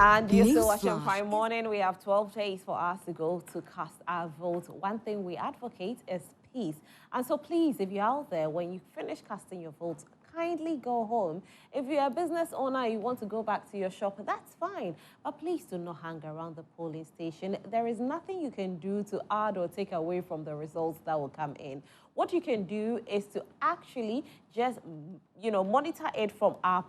And you're still watching Prime Morning. We have 12 days for us to go to cast our vote. One thing we advocate is peace. And so please, if you're out there, when you finish casting your votes, kindly go home. If you're a business owner, you want to go back to your shop, that's fine. But please do not hang around the polling station. There is nothing you can do to add or take away from the results that will come in. What you can do is to actually just, monitor it from our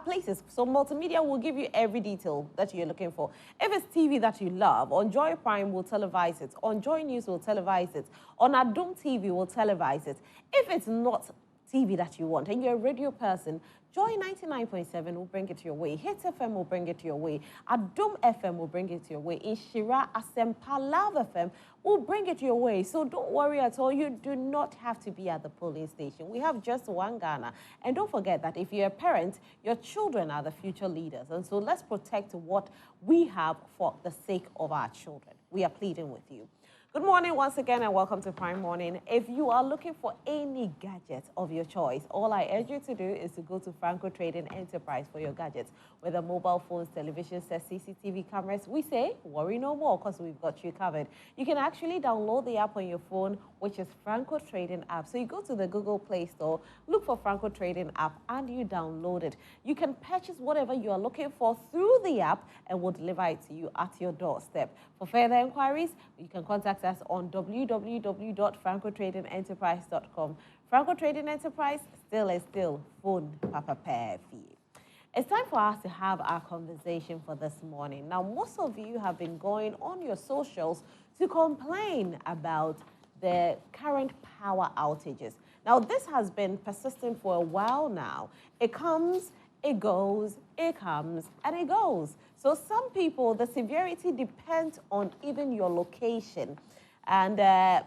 places. So multimedia will give you every detail that you're looking for. If it's TV that you love, on Joy Prime will televise it. On Joy News will televise it. On Adum TV will televise it. If it's not TV that you want and you're a radio person, Joy 99.7 will bring it your way. Hit FM will bring it your way. Adum FM will bring it your way. Inshira Asempa Love FM will bring it your way. So don't worry at all. You do not have to be at the polling station. We have just one Ghana. And don't forget that if you're a parent, your children are the future leaders. And so let's protect what we have for the sake of our children. We are pleading with you. Good morning once again and welcome to Prime Morning. If you are looking for any gadget of your choice, all I urge you to do is to go to Franco Trading Enterprise for your gadgets. Whether mobile phones, television sets, CCTV cameras, we say worry no more because we've got you covered. You can actually download the app on your phone, which is Franco Trading app. So you go to the Google Play Store, look for Franco Trading app and you download it. You can purchase whatever you are looking for through the app and we'll deliver it to you at your doorstep. For further inquiries, you can contact us on www.francotradingenterprise.com. Franco Trading Enterprise still is still phone papa pair fee. It's time for us to have our conversation for this morning. Now, most of you have been going on your socials to complain about the current power outages. Now, this has been persistent for a while now. It comes, it goes, it comes, and it goes. So some people, the severity depends on even your location. And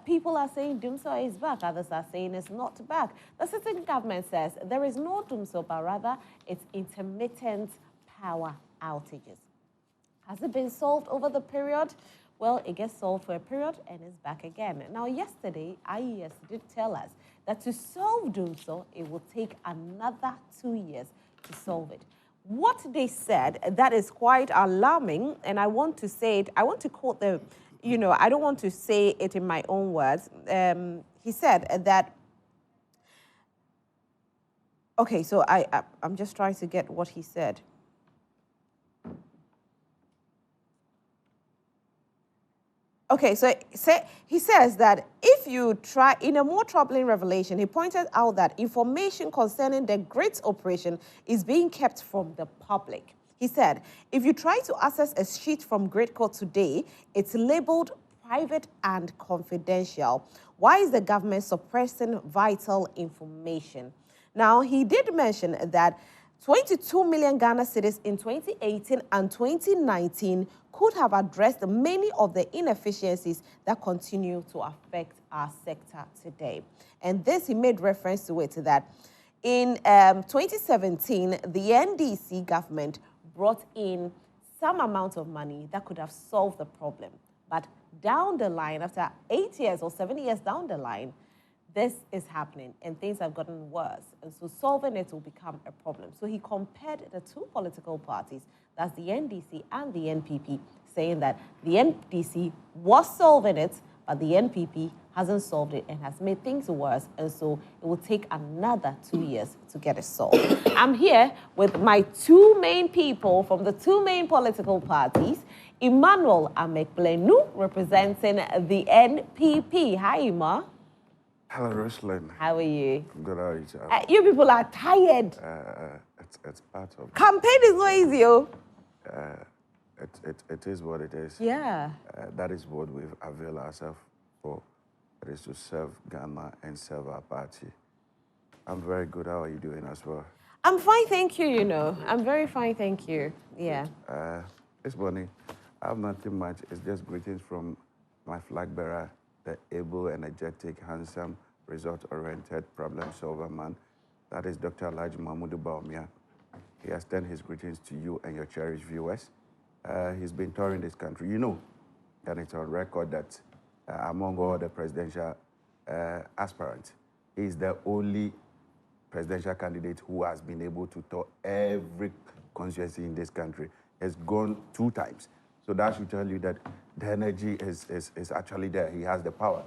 people are saying Dumso is back. Others are saying it's not back. The sitting government says there is no Dumso, but rather it's intermittent power outages. Has it been solved over the period? Well, it gets solved for a period and it's back again. Now, yesterday, IES did tell us that to solve Dumso, it will take another 2 years to solve it. What they said, that is quite alarming, and I want to say it, I want to quote the, I don't want to say it in my own words. He said that, okay, so I'm just trying to get what he said. Okay, so he says that if you try, in a more troubling revelation, he pointed out that information concerning the grid operation is being kept from the public. He said, if you try to access a sheet from Gridco today, it's labeled private and confidential. Why is the government suppressing vital information? Now, he did mention that 22 million Ghana cedis in 2018 and 2019 could have addressed many of the inefficiencies that continue to affect our sector today. And this, he made reference to it, that in 2017, the NDC government brought in some amount of money that could have solved the problem. But down the line, after 8 years or 7 years down the line, this is happening and things have gotten worse. And so solving it will become a problem. So he compared the two political parties, that's the NDC and the NPP, saying that the NDC was solving it, but the NPP hasn't solved it and has made things worse. And so it will take another 2 years to get it solved. I'm here with my two main people from the two main political parties, Emmanuel Amekplenu, representing the NPP. Hi, Emma. Hello, Ruslan. How are you? I'm good. How are you? You people are tired. It's part of Campaign is not easy. It is what it is. Yeah. That is what we've availed ourselves for. It is to serve Ghana and serve our party. I'm very good. How are you doing as well? I'm fine, thank you, I'm very fine, thank you. Yeah. This morning, I have nothing much. It's just greetings from my flag bearer, the able, energetic, handsome, result-oriented, problem-solver man. That is Dr. Alhaji Mahmoud Baumia. He has sent his greetings to you and your cherished viewers. He's been touring this country. And it's on record that among all the presidential aspirants, he's the only presidential candidate who has been able to tour every constituency in this country. has gone 2 times. So that should tell you that the energy is actually there. He has the power.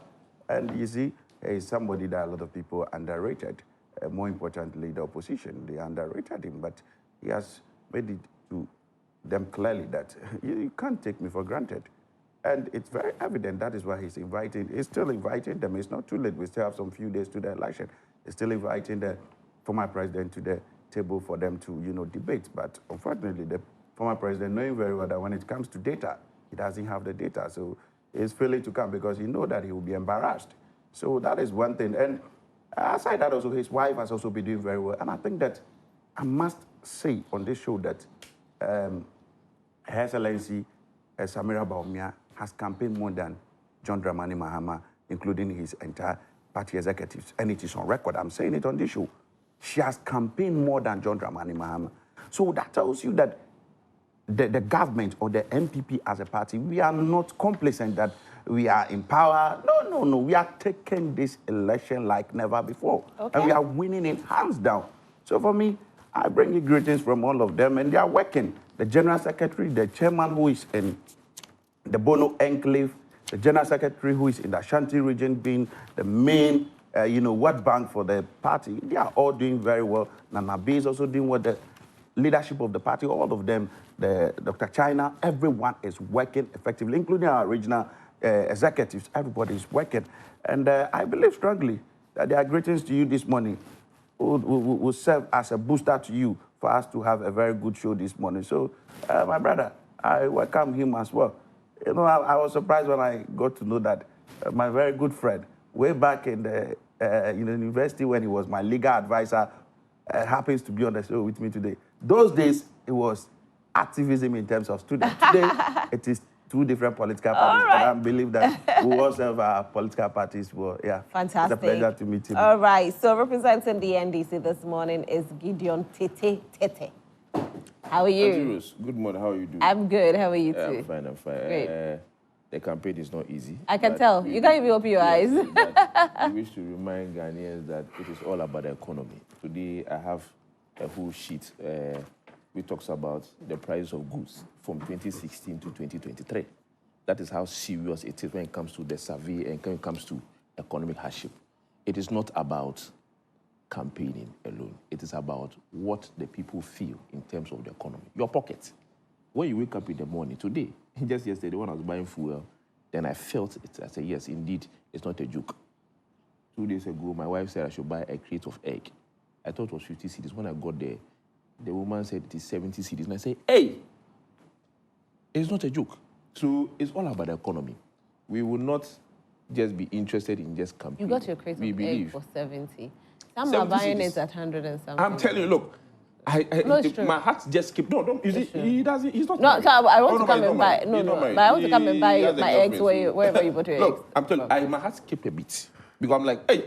And you see, he's somebody that a lot of people underrated. More importantly, the opposition, they underrated him. But he has made it to them clearly that you can't take me for granted. And it's very evident that is why he's still inviting them. It's not too late. We still have some few days to the election. He's still inviting the former president to the table for them to, debate. But unfortunately, the former president, knowing very well that when it comes to data, he doesn't have the data. So he's failing to come because he knows that he will be embarrassed. So that is one thing. And aside that also, his wife has also been doing very well. And I think that I must say on this show that Her Excellency Samira Bawumia has campaigned more than John Dramani Mahama, including his entire party executives. And it is on record. I'm saying it on this show. She has campaigned more than John Dramani Mahama. So that tells you that the government or the MPP as a party, we are not complacent that we are in power. No. We are taking this election like never before. Okay. And we are winning it hands down. So for me, I bring you greetings from all of them, and they are working. The General Secretary, the Chairman who is in the Bono Enclave, the General Secretary who is in the Ashanti region being the main, World Bank for the party, they are all doing very well. Nana B is also doing well. The leadership of the party, all of them, Dr. China, everyone is working effectively, including our regional executives. Everybody is working. And I believe strongly that their greetings to you this morning will serve as a booster to you for us to have a very good show this morning. So, my brother, I welcome him as well. I was surprised when I got to know that my very good friend, way back in the university when he was my legal advisor, happens to be on the show with me today. Those days, it was activism in terms of students. Today, it is 2 different political parties, but I believe that we also have our political parties. Well, yeah, fantastic. It's a pleasure to meet you. All right, so representing the NDC this morning is Gideon Tete. How are you? Auntie Rose, good morning. How are you doing? I'm good. How are you too? I'm fine. Great. The campaign is not easy. I can tell. You can't even open your eyes. I wish to remind Ghanaians that it is all about the economy. Today, I have a whole sheet which talks about the price of goods from 2016 to 2023. That is how serious it is when it comes to the survey and when it comes to economic hardship. It is not about campaigning alone. It is about what the people feel in terms of the economy. Your pocket. When you wake up in the morning, today, just yesterday when I was buying fuel, then I felt it. I said, yes, indeed, it's not a joke. 2 days ago, my wife said I should buy a crate of egg. I thought it was 50 cedis. When I got there, the woman said it is 70 cedis. And I said, hey, it's not a joke. So it's all about the economy. We will not just be interested in just campaigning. You got your crate of egg for 70. Some 70 are buying cedis. it at 100 and something. I'm telling you, look, my heart just skipped. No, don't. You see, he doesn't. He's not. No, so I want to come and buy. No, but I want to come and buy my eggs wherever you put your eggs. Look, I'm telling you, my heart skipped a bit because I'm like, hey,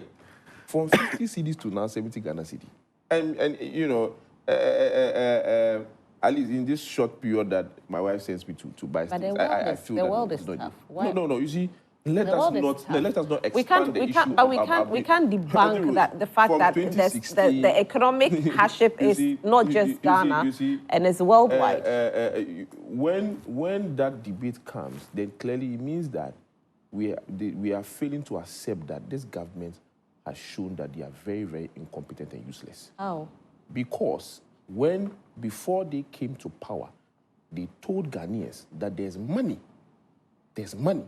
from 50 cedis to now 70 Ghana cedi, and at least in this short period that my wife sends me to buy things, I feel the that world it's is not. tough. No. You see. Let us not expand we can't debunk that the fact that the economic hardship is not just Ghana and it's worldwide. When that debate comes, then clearly it means that we are failing to accept that this government has shown that they are very, very incompetent and useless. Oh. Because before they came to power, they told Ghanaians that there's money. There's money.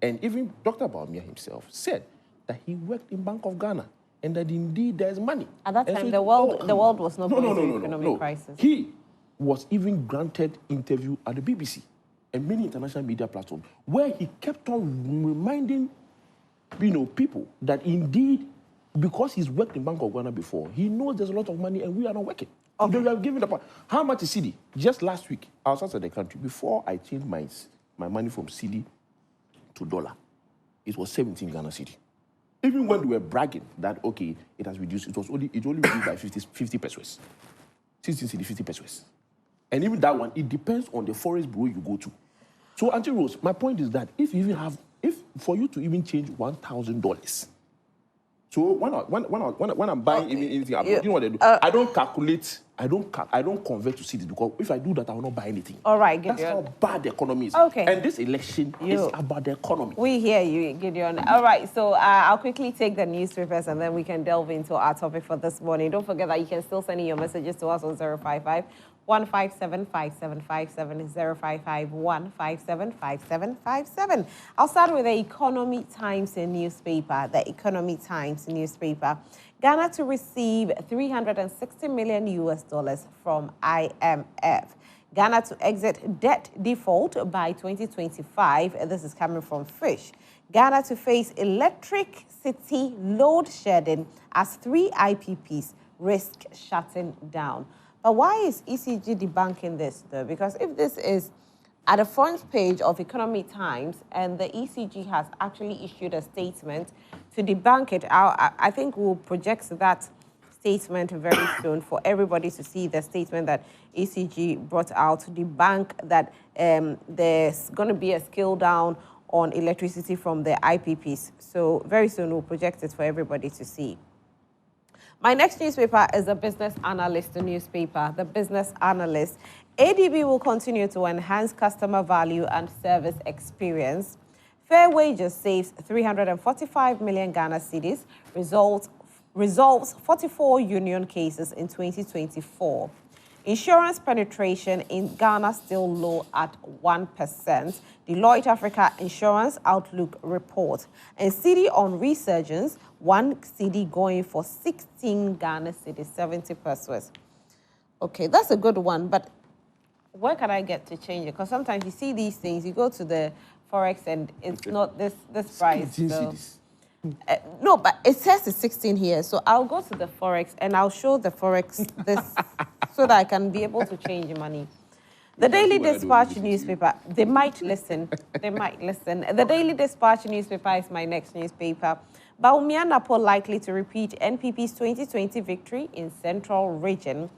And even Dr. Bawumia himself said that he worked in Bank of Ghana and that indeed there's money. At that time, the world was not going through economic crisis. He was even granted interview at the BBC and many international media platforms where he kept on reminding people that indeed, because he's worked in Bank of Ghana before, he knows there's a lot of money and we are not working. Okay. We have given up. How much is cedi? Just last week, I was outside the country. Before I changed my money from cedi to dollar, it was 17 Ghana cedi. Even when we were bragging that, okay, it has reduced, it only reduced by 50 pesos. 16 cedi, 50 pesos. And even that one, it depends on the forest bureau you go to. So, Auntie Rose, my point is that if for you to even change $1,000, so when I'm buying anything, you know what I do? I don't calculate I don't convert to cedis because if I do that, I will not buy anything. All right, Gideon. That's how bad the economy is. Okay. And this election is about the economy. We hear you, Gideon. All right, so I'll quickly take the newspapers and then we can delve into our topic for this morning. Don't forget that you can still send in your messages to us on 055 157 5757 055 157 5757. I'll start with the Economy Times newspaper. The Economy Times newspaper. Ghana to receive $360 million from IMF. Ghana to exit debt default by 2025. This is coming from Fish. Ghana to face electricity load shedding as 3 IPPs risk shutting down. But why is ECG debunking this, though? Because if this is at the front page of Economy Times and the ECG has actually issued a statement to debunk it, I think we'll project that statement very soon for everybody to see the statement that ECG brought out to debunk that there's going to be a scale down on electricity from the IPPs. So very soon we'll project it for everybody to see. My next newspaper is the Business Analyst newspaper. The Business Analyst. ADB will continue to enhance customer value and service experience. Fair Wages saves 345 million Ghana cedis, resolves 44 union cases in 2024. Insurance penetration in Ghana still low at 1%. Deloitte Africa Insurance Outlook report. And cedi on resurgence, 1 cedi going for 16 Ghana cedis, 70 pesos. Okay, that's a good one, but where can I get to change it? Because sometimes you see these things, you go to the Forex and it's not this price. So. No, but it says it's 16 here. So I'll go to the Forex and I'll show the Forex this so that I can be able to change money. The Daily Dispatch newspaper, they might listen. They might listen. The Daily Dispatch newspaper is my next newspaper. Bawumia Napo likely to repeat NPP's 2020 victory in Central Region.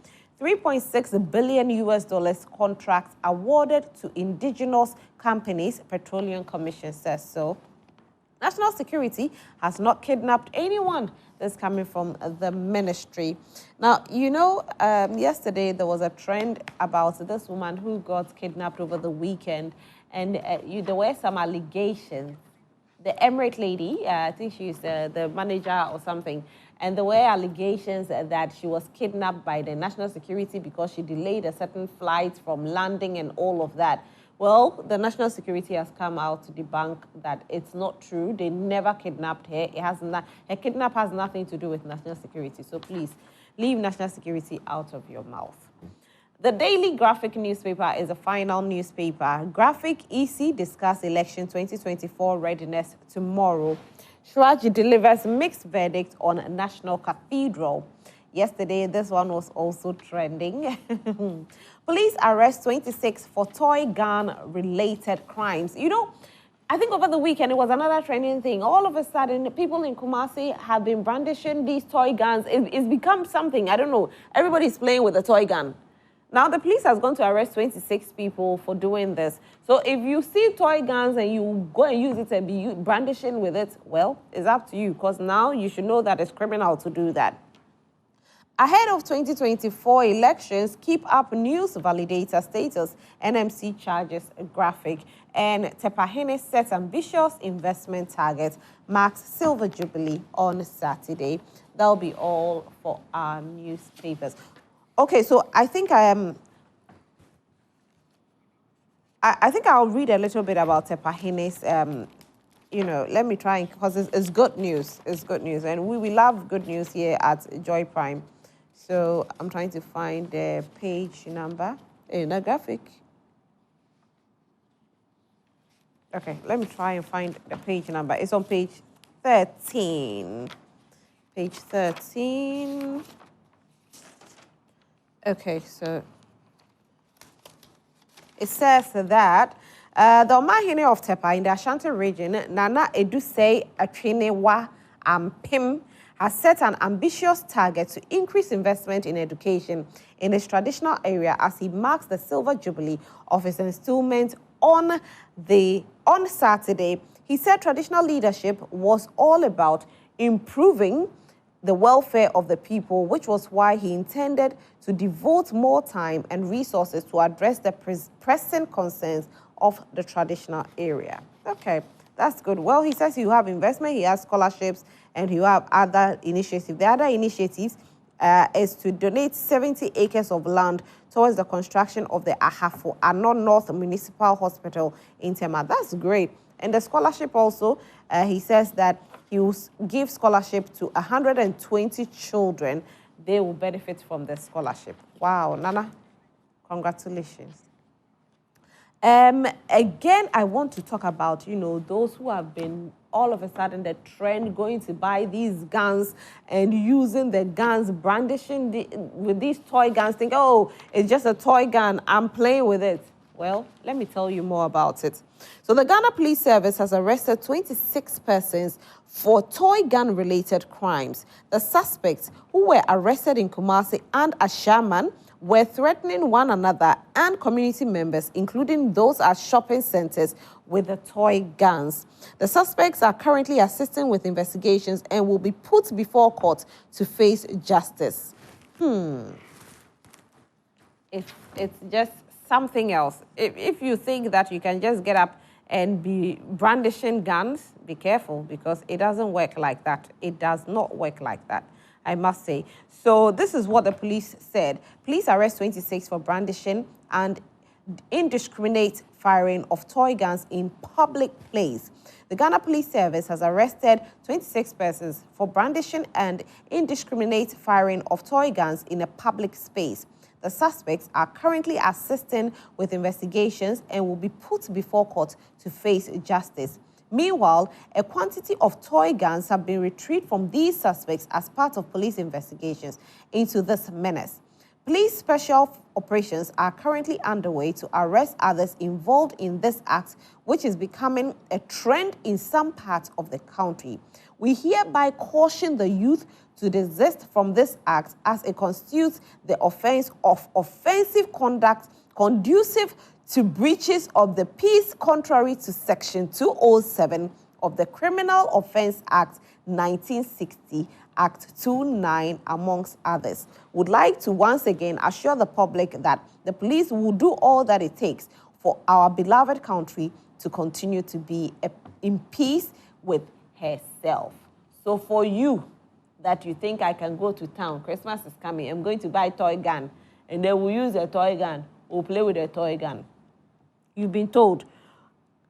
$3.6 billion contracts awarded to indigenous companies, Petroleum Commission says so. National Security has not kidnapped anyone. That's coming from the ministry. Now, you know, yesterday there was a trend about this woman who got kidnapped over the weekend, and there were some allegations. The Emirate lady, I think she's the manager or something, and there were allegations that she was kidnapped by the National Security because she delayed a certain flight from landing and all of that. Well, the National Security has come out to debunk that it's not true. They never kidnapped her. Her kidnap has nothing to do with National Security. So please, leave National Security out of your mouth. The Daily Graphic newspaper is a final newspaper. Graphic EC discuss election 2024 readiness tomorrow. Shraji delivers mixed verdict on National Cathedral. Yesterday, this one was also trending. Police arrest 26 for toy gun-related crimes. You know, I think over the weekend, it was another trending thing. All of a sudden, people in Kumasi have been brandishing these toy guns. It's become something, I don't know. Everybody's playing with a toy gun. Now, the police has gone to arrest 26 people for doing this. So if you see toy guns and you go and use it and be brandishing with it, well, it's up to you, because now you should know that it's criminal to do that. Ahead of 2024 elections, Keep Up News validator status, NMC charges Graphic, and Tepahene sets ambitious investment targets, marks Silver Jubilee on Saturday. That'll be all for our newspapers. Okay, so I think I'll read a little bit about Tepahene's, you know, let me try, because it's good news. It's good news, and we love good news here at Joy Prime. So I'm trying to find the page number in the graphic. Okay, let me try and find the page number. It's on page 13. Page 13. Okay, so it says that the Omahene of Tepa in the Ashanti region, Nana Edusei Atwenewa Ampim, has set an ambitious target to increase investment in education in his traditional area as he marks the Silver Jubilee of his installment on Saturday. He said traditional leadership was all about improving the welfare of the people, which was why he intended to devote more time and resources to address the pressing concerns of the traditional area. Okay, that's good. Well, he says you have investment, he has scholarships, and you have other initiatives. The other initiatives is to donate 70 acres of land towards the construction of the Ahafo Ano North Municipal Hospital in Tema. That's great. And the scholarship also, he says that he will give scholarship to 120 children. They will benefit from the scholarship. Wow, Nana, congratulations. Again, I want to talk about, those who have been all of a sudden the trend going to buy these guns and using the guns, brandishing with these toy guns, think, oh, it's just a toy gun, I'm playing with it. Well, let me tell you more about it. So the Ghana Police Service has arrested 26 persons for toy gun-related crimes. The suspects who were arrested in Kumasi and Ashaman were threatening one another and community members, including those at shopping centers, with the toy guns. The suspects are currently assisting with investigations and will be put before court to face justice. It's just something else. If you think that you can just get up and be brandishing guns, be careful, because it doesn't work like that. It does not work like that, I must say. So this is what the police said. Police arrest 26 for brandishing and indiscriminate firing of toy guns in public place. The Ghana Police Service has arrested 26 persons for brandishing and indiscriminate firing of toy guns in a public space. The suspects are currently assisting with investigations and will be put before court to face justice. Meanwhile, a quantity of toy guns have been retrieved from these suspects as part of police investigations into this menace. Police special operations are currently underway to arrest others involved in this act, which is becoming a trend in some parts of the country. We hereby caution the youth to desist from this act as it constitutes the offense of offensive conduct conducive to breaches of the peace contrary to Section 207 of the Criminal Offence Act 1960, Act 29, amongst others. Would like to once again assure the public that the police will do all that it takes for our beloved country to continue to be in peace with herself. So for you that you think I can go to town, Christmas is coming, I'm going to buy a toy gun, and then we'll use a toy gun, we'll play with a toy gun. You've been told.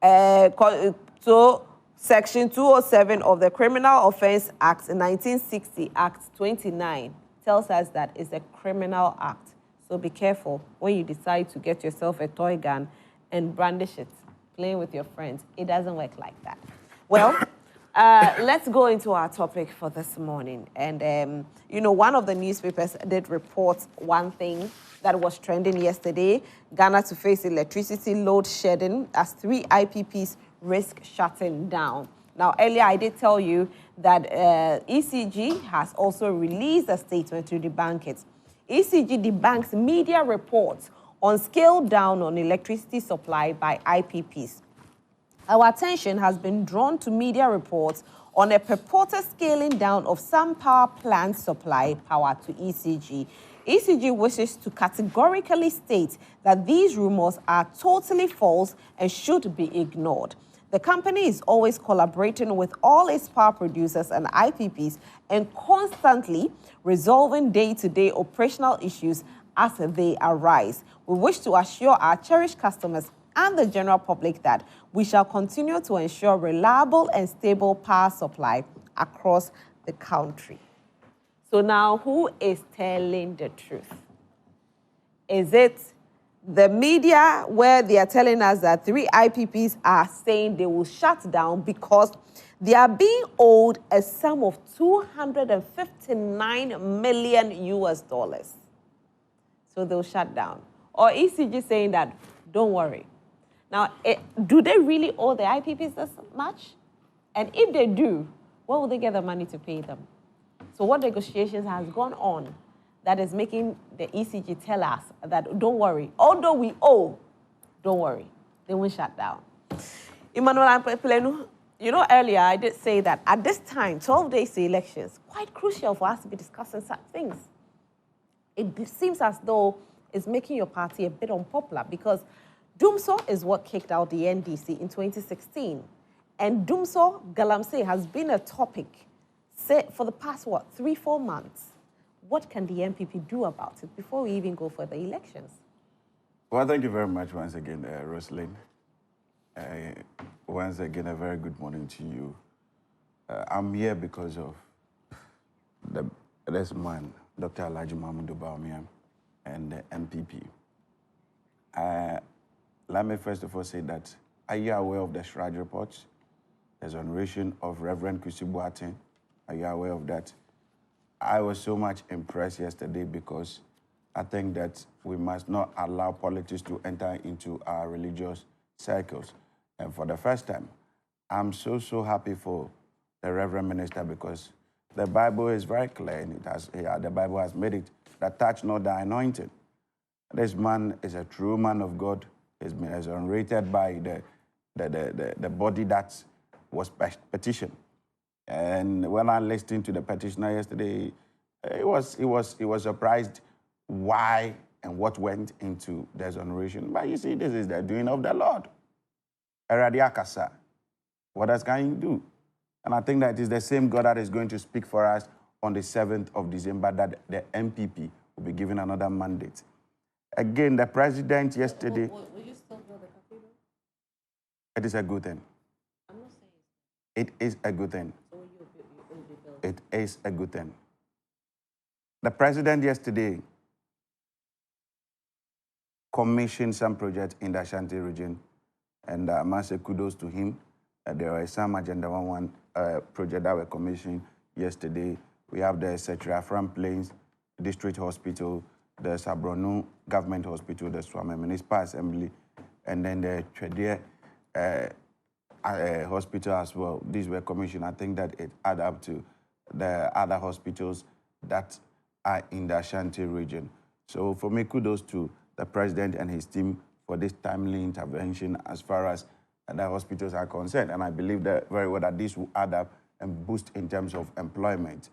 So Section 207 of the Criminal Offence Act 1960, Act 29, tells us that it's a criminal act. So be careful when you decide to get yourself a toy gun and brandish it, playing with your friends. It doesn't work like that. Well, let's go into our topic for this morning. And, one of the newspapers did report one thing that was trending yesterday: Ghana to face electricity load shedding as 3 IPPs risk shutting down. Now, earlier I did tell you that ECG has also released a statement to debunk it. ECG debunks media reports on scale down on electricity supply by IPPs. Our attention has been drawn to media reports on a purported scaling down of some power plant supply power to ECG. ECG wishes to categorically state that these rumors are totally false and should be ignored. The company is always collaborating with all its power producers and IPPs and constantly resolving day-to-day operational issues as they arise. We wish to assure our cherished customers and the general public that we shall continue to ensure reliable and stable power supply across the country. So now, who is telling the truth? Is it the media, where they are telling us that 3 IPPs are saying they will shut down because they are being owed a sum of $259 million US? So they'll shut down. Or ECG saying that, don't worry. Now, do they really owe the IPPs this much? And if they do, where will they get the money to pay them? So what negotiations has gone on that is making the ECG tell us that, don't worry, although we owe, don't worry, they won't shut down. Emmanuel, earlier I did say that at this time, 12 days to elections, quite crucial for us to be discussing such things. It seems as though it's making your party a bit unpopular because Dumso is what kicked out the NDC in 2016. And Dumso Galamsey has been a topic for the past, 3-4 months. What can the MPP do about it before we even go for the elections? Well, thank you very much once again, Rosalind. Once again, a very good morning to you. I'm here because of this man, Dr. Alhaji Mahmoud Bawumia, and the MPP. Let me first of all say that, are you aware of the Shraj reports? The exoneration of Reverend Kwesi Boateng. Are you aware of that? I was so much impressed yesterday because I think that we must not allow politics to enter into our religious circles. And for the first time, I'm so happy for the Reverend Minister because the Bible is very clear and the Bible has made it that touch not the anointed. This man is a true man of God. He's been exonerated by the body that was petitioned. And when I listened to the petitioner yesterday, he was surprised why and what went into the exoneration. But you see, this is the doing of the Lord. Eradiakasa. What else can you do? And I think that it is the same God that is going to speak for us on the 7th of December, that the MPP will be given another mandate. Again, the president yesterday... Will you still build the cathedral? It is a good thing. I'm not saying it is a good thing. So will be built? It is a good thing. The president yesterday commissioned some projects in the Ashanti region, and I must say kudos to him. There are some Agenda 11 projects that were commissioned yesterday. We have the Setriafram Plains District Hospital, the Sabronu Government Hospital, the Swame Municipal Assembly, and then the Twede Hospital as well. These were commissioned. I think that it add up to the other hospitals that are in the Ashanti region. So for me, kudos to the president and his team for this timely intervention as far as the hospitals are concerned. And I believe that very well that this will add up and boost in terms of employment.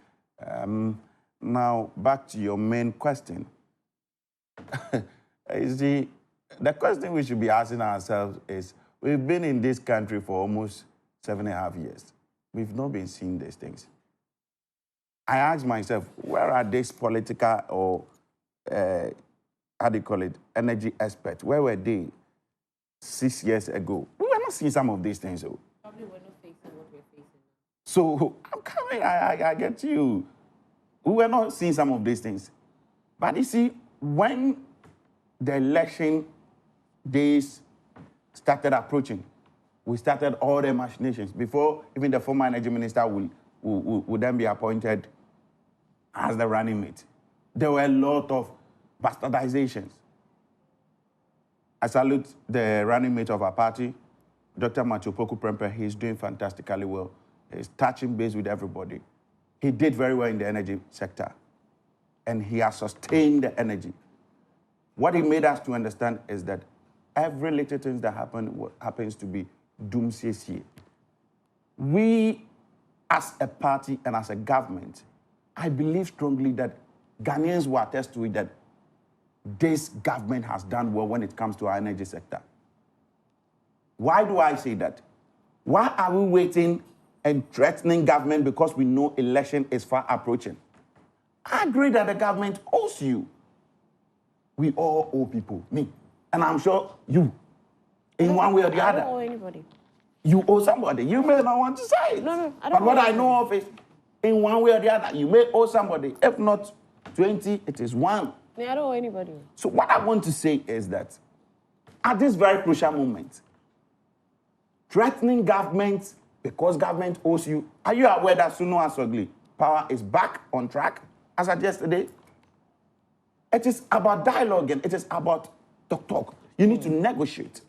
Now, back to your main question. You see, the question we should be asking ourselves is, we've been in this country for almost 7.5 years. We've not been seeing these things. I ask myself, where are these political or, how do you call it, energy experts? Where were they 6 years ago? We were not seeing some of these things. Though. Probably we're not facing what we're facing now. So, I'm coming, I get you. We were not seeing some of these things. But you see, when the election days started approaching, we started all the machinations. Before even the former energy minister would then be appointed as the running mate, there were a lot of bastardizations. I salute the running mate of our party, Dr. Matthew Poku Prempeh. He's doing fantastically well. He's touching base with everybody. He did very well in the energy sector, and he has sustained the energy. What he made us to understand is that every little thing that happens to be doomsday. We, as a party and as a government, I believe strongly that Ghanaians will attest to it that this government has done well when it comes to our energy sector. Why do I say that? Why are we waiting and threatening government because we know election is far approaching? I agree that the government owes you. We all owe people, me, and I'm sure you, in one way or the other. I don't owe anybody. You owe somebody. You may not want to say it. No, I don't. But what I know of is, in one way or the other, you may owe somebody. If not 20, it is 1. Yeah, I don't owe anybody. So what I want to say is that at this very crucial moment, threatening government because government owes you, are you aware that Suno Asogli power is back on track as at yesterday? It is about dialogue and it is about talk. You need to negotiate.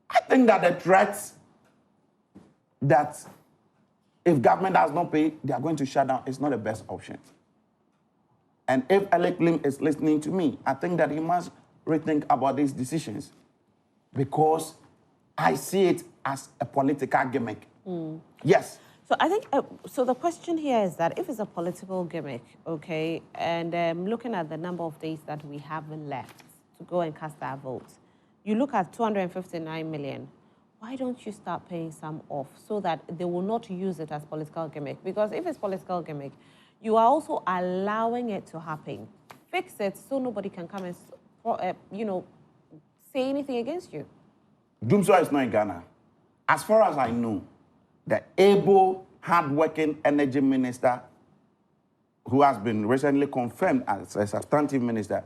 I think that the threats that if government does not pay, they are going to shut down is not the best option. And if Alec Lim is listening to me, I think that he must rethink about these decisions because I see it as a political gimmick. Yes. So I think, so the question here is that if it's a political gimmick, okay, and looking at the number of days that we have left to go and cast our votes, you look at 259 million, why don't you start paying some off so that they will not use it as political gimmick? Because if it's political gimmick, you are also allowing it to happen. Fix it so nobody can come and, say anything against you. Doomsday is not in Ghana. As far as I know, the able, hard-working energy minister who has been recently confirmed as a substantive minister,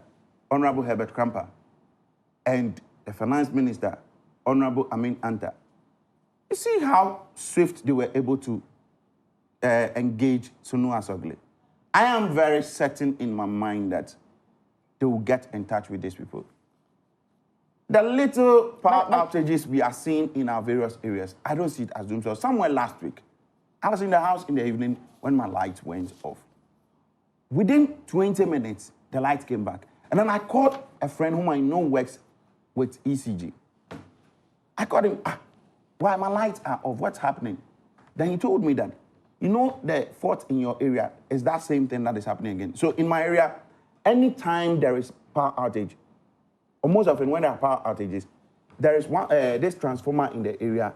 Honorable Herbert Kramper, and the finance minister, Honorable Amin Anta. You see how swift they were able to engage Sunu Asogli. I am very certain in my mind that they will get in touch with these people. The little power outages we are seeing in our various areas, I don't see it as doom. So somewhere last week, I was in the house in the evening when my light went off. Within 20 minutes, the light came back. And then I called a friend whom I know works with ECG. I called him, why my lights are off? What's happening? Then he told me that, the fault in your area is that same thing that is happening again. So in my area, anytime there is power outage, or most often when there are power outages, there is one this transformer in the area.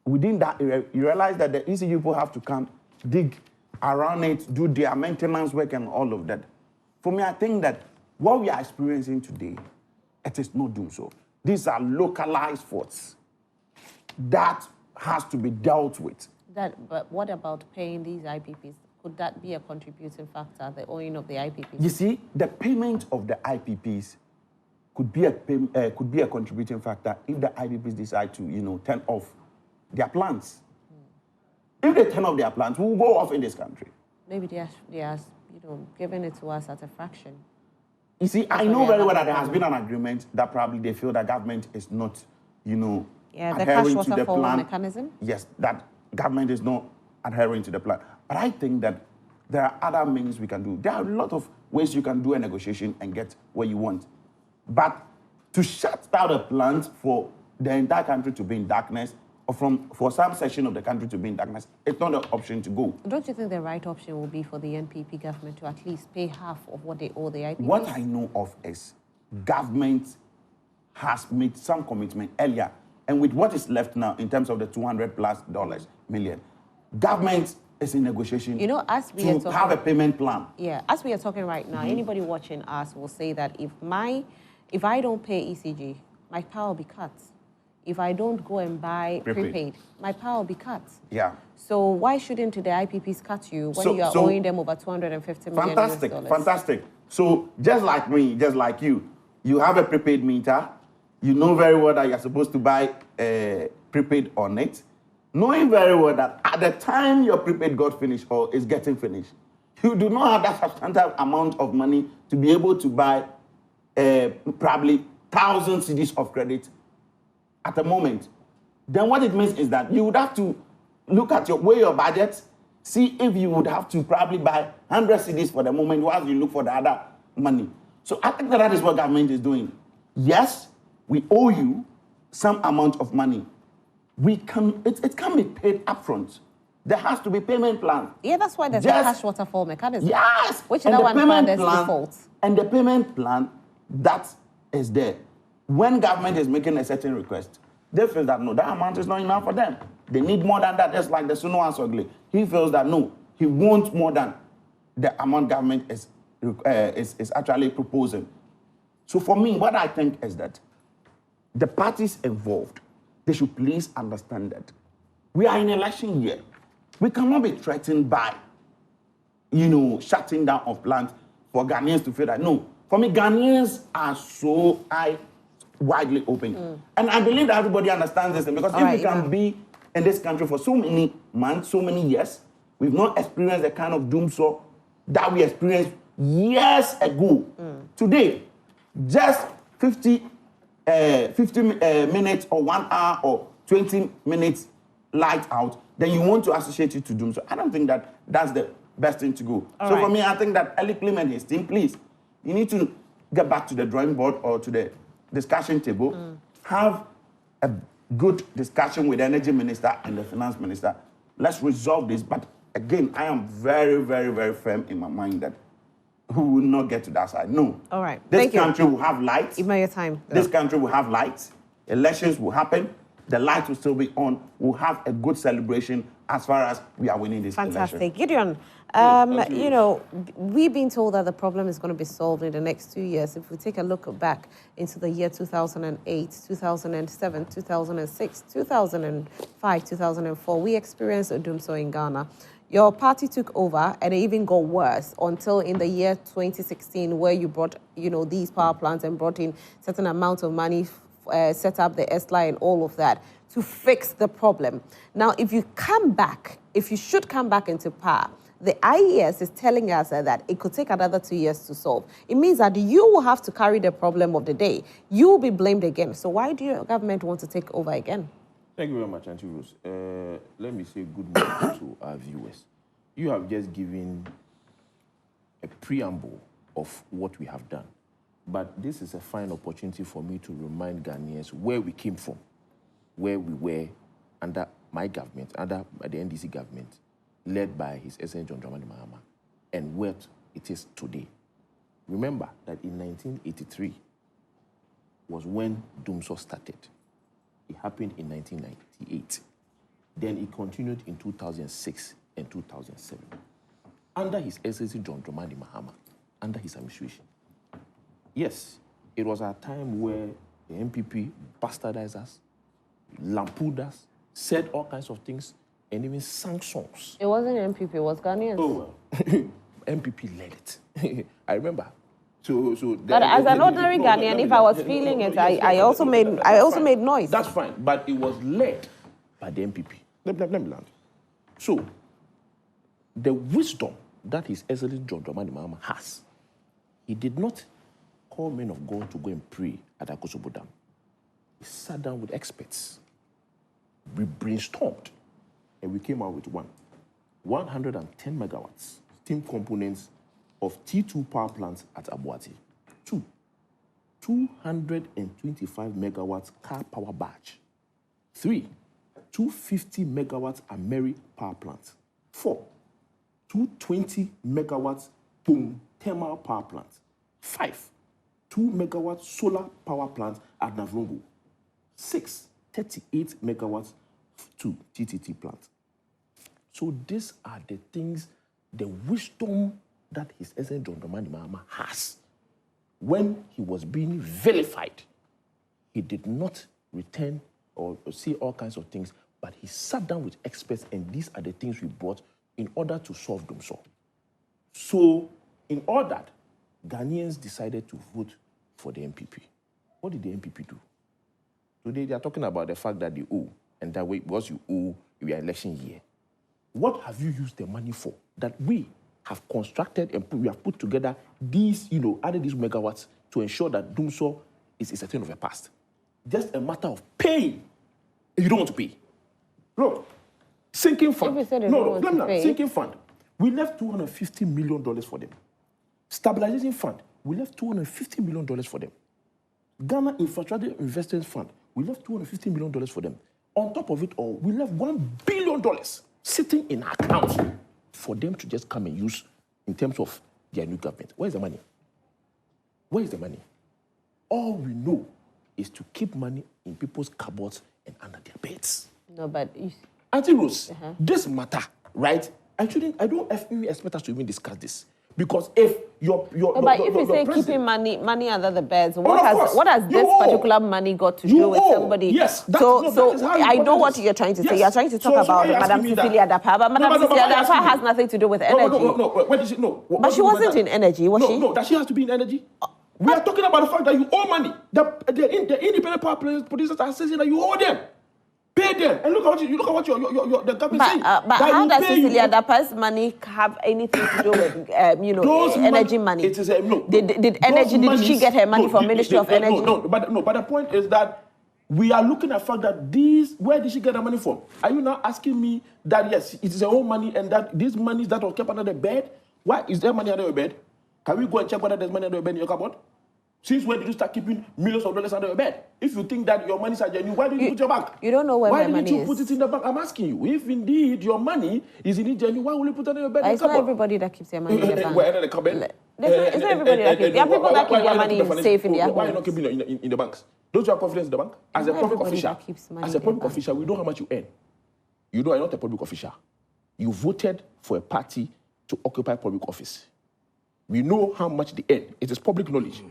Within that area, you realize that the ECG people have to come, dig around it, do their maintenance work and all of that. For me, I think that what we are experiencing today, it is not doom so. These are localized faults that has to be dealt with. But what about paying these IPPs? Could that be a contributing factor, the owing of the IPPs? You see, the payment of the IPPs could be a contributing factor if the IPPs decide to, turn off their plants. If they turn off their plants, we will go off in this country. Maybe they are giving it to us at a fraction. You see, I know very well that there has been an agreement that probably they feel that government is not, the cash adhering to the plan. Mechanism? Yes, that government is not adhering to the plan. But I think that there are other means we can do. There are a lot of ways you can do a negotiation and get what you want. But to shut down a plant for the entire country to be in darkness, or for some section of the country to be in darkness, it's not an option to go. Don't you think the right option will be for the NPP government to at least pay half of what they owe the IPPs? What I know of is government has made some commitment earlier, and with what is left now in terms of the $200+ million, government is in negotiation as we to have a payment plan. Yeah, as we are talking right now, anybody watching us will say that if I don't pay ECG, my power will be cut. If I don't go and buy prepaid, my power will be cut. Yeah. So why shouldn't the IPPs cut you when you are owing them over $250 million? Fantastic. So just like me, just like you have a prepaid meter. You know very well that you're supposed to buy prepaid on it, knowing very well that at the time your prepaid got finished or is getting finished, you do not have that substantial amount of money to be able to buy probably 1,000 CDs of credit at the moment. Then what it means is that you would have to look at your budget, see if you would have to probably buy 100 CDs for the moment while you look for the other money. So I think that is what government is doing. Yes, we owe you some amount of money. It can be paid upfront. There has to be payment plan. Yeah, that's why there's a cash waterfall mechanism. Yes. Which is that one plan there's default. And the payment plan that is there. When government is making a certain request, they feel that no, that amount is not enough for them. They need more than that. Just like the Sunu Asogli. He feels that no, he wants more than the amount government is actually proposing. So for me, what I think is that the parties involved, they should please understand that we are in election year. We cannot be threatened by, shutting down of plants for Ghanaians to feel that, no. For me, Ghanaians are so widely open. And I believe that everybody understands this, because if we can be in this country for so many months, so many years, we've not experienced the kind of doom so that we experienced years ago. Today, just 50 minutes or 1 hour or 20 minutes light out, then you want to associate it to doom. So I don't think that that's the best thing to go. For me, I think that Eli Clem and his team, please, you need to get back to the drawing board or to the discussion table, have a good discussion with the energy minister and the finance minister let's resolve this. But again, I am very, very, very firm in my mind that we will not get to that side. No. All right. This country will have lights. Give me your time. This country will have lights. Elections will happen. The lights will still be on. We'll have a good celebration as far as we are winning this Fantastic. election. Gideon, we've been told that the problem is going to be solved in the next 2 years. If we take a look back into the year 2008, 2007, 2006, 2005, 2004, we experienced Odumso in Ghana. Your party took over and it even got worse until in the year 2016 where you brought, these power plants and brought in certain amount of money, set up the SLI and all of that to fix the problem. Now, if you should come back into power, the IES is telling us that it could take another 2 years to solve. It means that you will have to carry the problem of the day. You will be blamed again. So why do your government want to take over again? Thank you very much, Auntie Rose. Let me say good morning to our viewers. You have just given a preamble of what we have done. But this is a fine opportunity for me to remind Ghanaians where we came from, where we were under my government, under the NDC government, led by His Excellency John Dramani Mahama, and where it is today. Remember that in 1983 was when Dumso started. It happened in 1998. Then it continued in 2006 and 2007. Under His Excellency John Dramani Mahama, under his administration. Yes, it was a time where the MPP bastardized us, lampooned us, said all kinds of things, and even sang songs. It wasn't MPP, it was Ghanaians. Oh, well. MPP led it. I remember. But as an ordinary Ghanaian, if I was feeling it, I also made noise. That's fine, but it was led by the MPP. Let me land. So, the wisdom that His Excellency John Dramani Mahama has, he did not call men of God to go and pray at Akosobo Dam. He sat down with experts. We brainstormed, and we came out with 110 megawatts steam components of T2 power plants at Abuati. 225 megawatts car power barge. 250 megawatts Ameri power plant. 220 megawatts boom thermal power plant. 2 megawatts solar power plant at Navrongo. 38 megawatts to TTT plant. So these are the things, the wisdom that His Excellency John Dramani Mahama has. When he was being vilified, he did not return or say all kinds of things, but he sat down with experts, and these are the things we brought in order to solve Dumso. So, in all that, Ghanaians decided to vote for the MPP. What did the MPP do? Today, they are talking about the fact that they owe, and that way, because you owe, you are election year. What have you used the money for that we have constructed and we have put together these, added these megawatts to ensure that Dumso is a thing of the past? Just a matter of paying. You don't want to pay. Look, sinking fund. Sinking fund. We left $250 million for them. Stabilization fund. We left $250 million for them. Ghana Infrastructure Investment Fund. We left $250 million for them. On top of it all, we left $1 billion sitting in our accounts for them to just come and use in terms of their new government. Where's the money? Where is the money? All we know is to keep money in people's cupboards and under their beds. No, but... Auntie Rose, this matter, right? I don't even expect us to even discuss this. Because if if you say keeping money under the beds, what has this particular money got to do with somebody? Yes, I know what you're trying to say. You're trying to talk about Madam Cecilia Dapa, but Madam Cecilia Dapa has nothing to do with energy. Where did she? No. But she wasn't in energy, was she? No, that she has to be in energy. We are talking about the fact that you owe money. The independent power producers are saying that you owe them. Pay them. And look at what the government saying. But how does Cecilia Dapa's money have anything to do with, energy money? It is no. Did she get her money from Ministry of Energy? But the point is that we are looking at the fact that where did she get the money from? Are you now asking me that, yes, it is her own money and that this money that was kept under the bed? Why is there money under your bed? Can we go and check whether there's money under your bed in your cupboard? Since when did you start keeping millions of dollars under your bed? If you think that your money is genuine, why didn't you put your bank? You don't know where my money is. Why didn't you put it in the bank? I'm asking you. If indeed your money is indeed genuine, why will you put it in your bed? It's not everybody that keeps their money in the bank. Where the cupboard? It's not everybody that keeps. There are people that keep their money safe in their homes. Why are you not keeping it in the banks? Don't you have confidence in the bank? As a public official, we know how much you earn. You know, I'm not a public official. You voted for a party to occupy public office. We know how much they earn. It is public knowledge.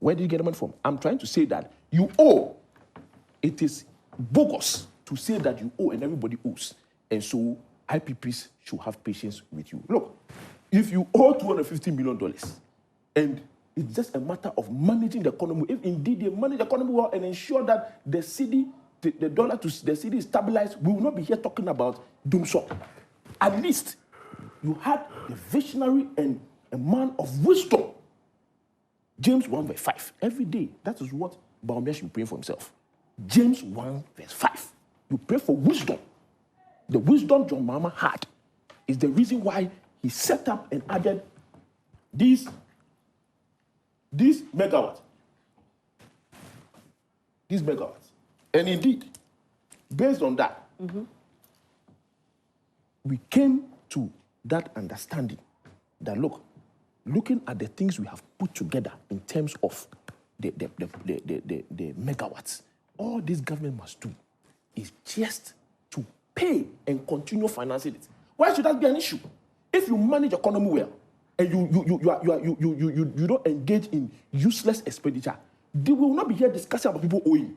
Where did you get the money from? I'm trying to say that you owe. It is bogus to say that you owe and everybody owes. And so IPPs should have patience with you. Look, if you owe $250 million and it's just a matter of managing the economy, if indeed they manage the economy well and ensure that the city, the dollar to the city is stabilized, we will not be here talking about doom shop. At least you had a visionary and a man of wisdom. James 1 verse 5. Every day, that is what Baumia should pray for himself. James 1 verse 5. You pray for wisdom. The wisdom John Mahama had is the reason why he set up and added these megawatts. These megawatts. And indeed, based on that, we came to that understanding that, looking at the things we have put together in terms of the megawatts, all this government must do is just to pay and continue financing it. Why should that be an issue? If you manage economy well and you don't engage in useless expenditure, they will not be here discussing about people owing.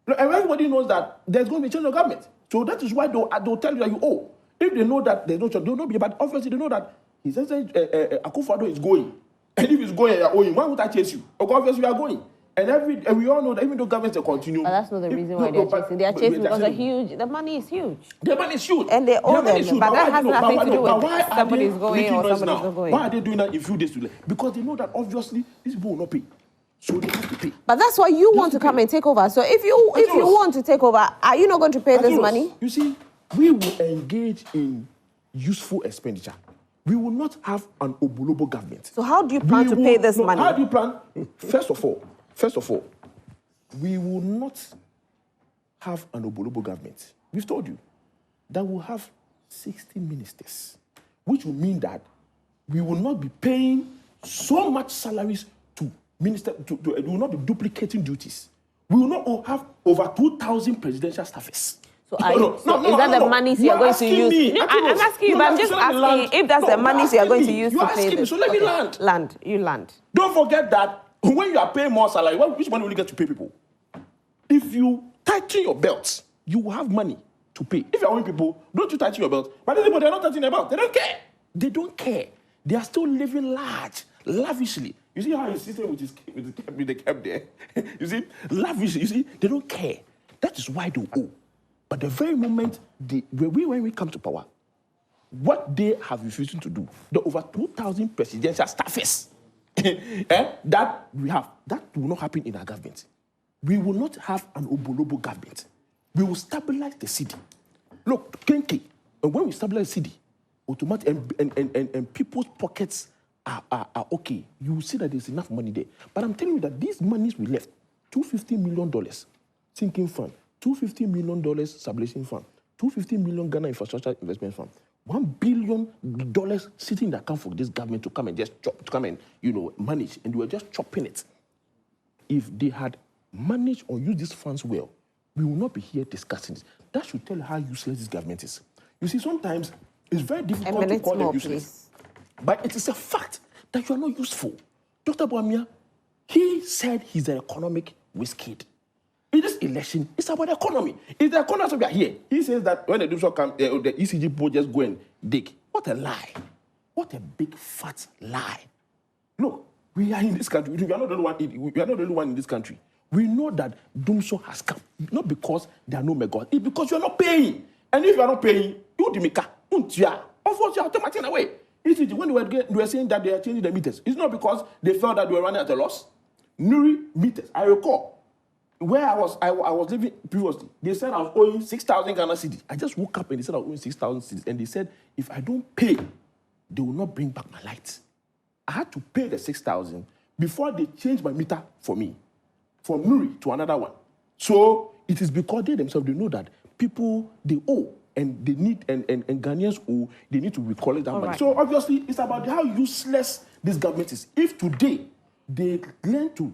And everybody knows that there's going to be a change of government. So that is why they'll tell you that you owe. If they know that there's no change, they'll not be, but obviously they know that he says Akufo-Addo is going. And if he's going and you're owing, why would I chase you? Because obviously you are going. And we all know that even though governments will continue. But that's not the reason why they're chasing. They are chasing because the money is huge. The money is huge. And they owe them. But that has nothing to do with somebody's going or somebody's not going. Why are they doing that in few days to let? Because they know that obviously these people will not pay. So they have to pay. But that's why you want to come and take over. So if you want to take over, are you not going to pay this money? You see, we will engage in useful expenditure. We will not have an Obolobo government. So how do you plan to pay this money? How do you plan? First of all, we will not have an Obolobo government. We've told you that we'll have 60 ministers, which will mean that we will not be paying so much salaries to ministers. We will not be duplicating duties. We will not have over 2,000 presidential staffers. So is that the money you are going to use? I'm asking you, but I'm just asking if that's the money you are going to use to pay this. So let me land. You land. Don't forget that when you are paying more salary, which money will you get to pay people? If you tighten your belts, you will have money to pay. If you are owing people, don't you tighten your belt? But they're not tightening their belt. They don't care. They don't care. They are still living lavishly. You see how he's sitting with the cap there? You see? Lavishly. You see? They don't care. That is why they owe. But the very moment when we come to power, what they have refused to do, the over 2,000 presidential staffers that we have, that will not happen in our government. We will not have an Obolobo government. We will stabilize the city. Look, Kenke, and when we stabilize the city, automatically and people's pockets are okay. You will see that there's enough money there. But I'm telling you that these monies we left, $250 million sinking fund, $250 million stabilization fund, $250 million Ghana infrastructure investment fund, $1 billion sitting in the account for this government to come and just chop, to come and manage, and we were just chopping it. If they had managed or used these funds well, we will not be here discussing this. That should tell you how useless this government is. You see, sometimes it's very difficult to call them useless, but it is a fact that you are not useful. Dr. Baumia, he said he's an economic whiz kid. In this election, it's about the economy. It's the economy that we are here. He says that when the do come, the ECG people just go and dig. What a lie. What a big, fat lie. Look, we are in this country. We are not the only one in this country. We know that Doomshow has come, not because there are no megawatts, it's because you are not paying. And if you are not paying, you dimika, of course you are automatically away. When they were saying that they are changing the meters, it's not because they felt that they were running at a loss. Nuri meters, I recall, where I was living previously, they said I was owing 6,000 Ghana cedis. I just woke up and they said I was owing 6,000 cedis. And they said, if I don't pay, they will not bring back my lights. I had to pay the 6,000 before they change my meter for me, from Nuri to another one. So it is because they themselves, they know that people, they owe, and they need, and Ghanaians owe, they need to recollect that money. Right. So obviously, it's about how useless this government is. If today they learn to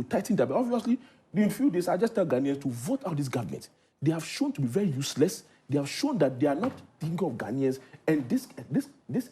tighten that, obviously, in a few days, I just tell Ghanaians to vote out this government. They have shown to be very useless. They have shown that they are not thinking of Ghanaians, and this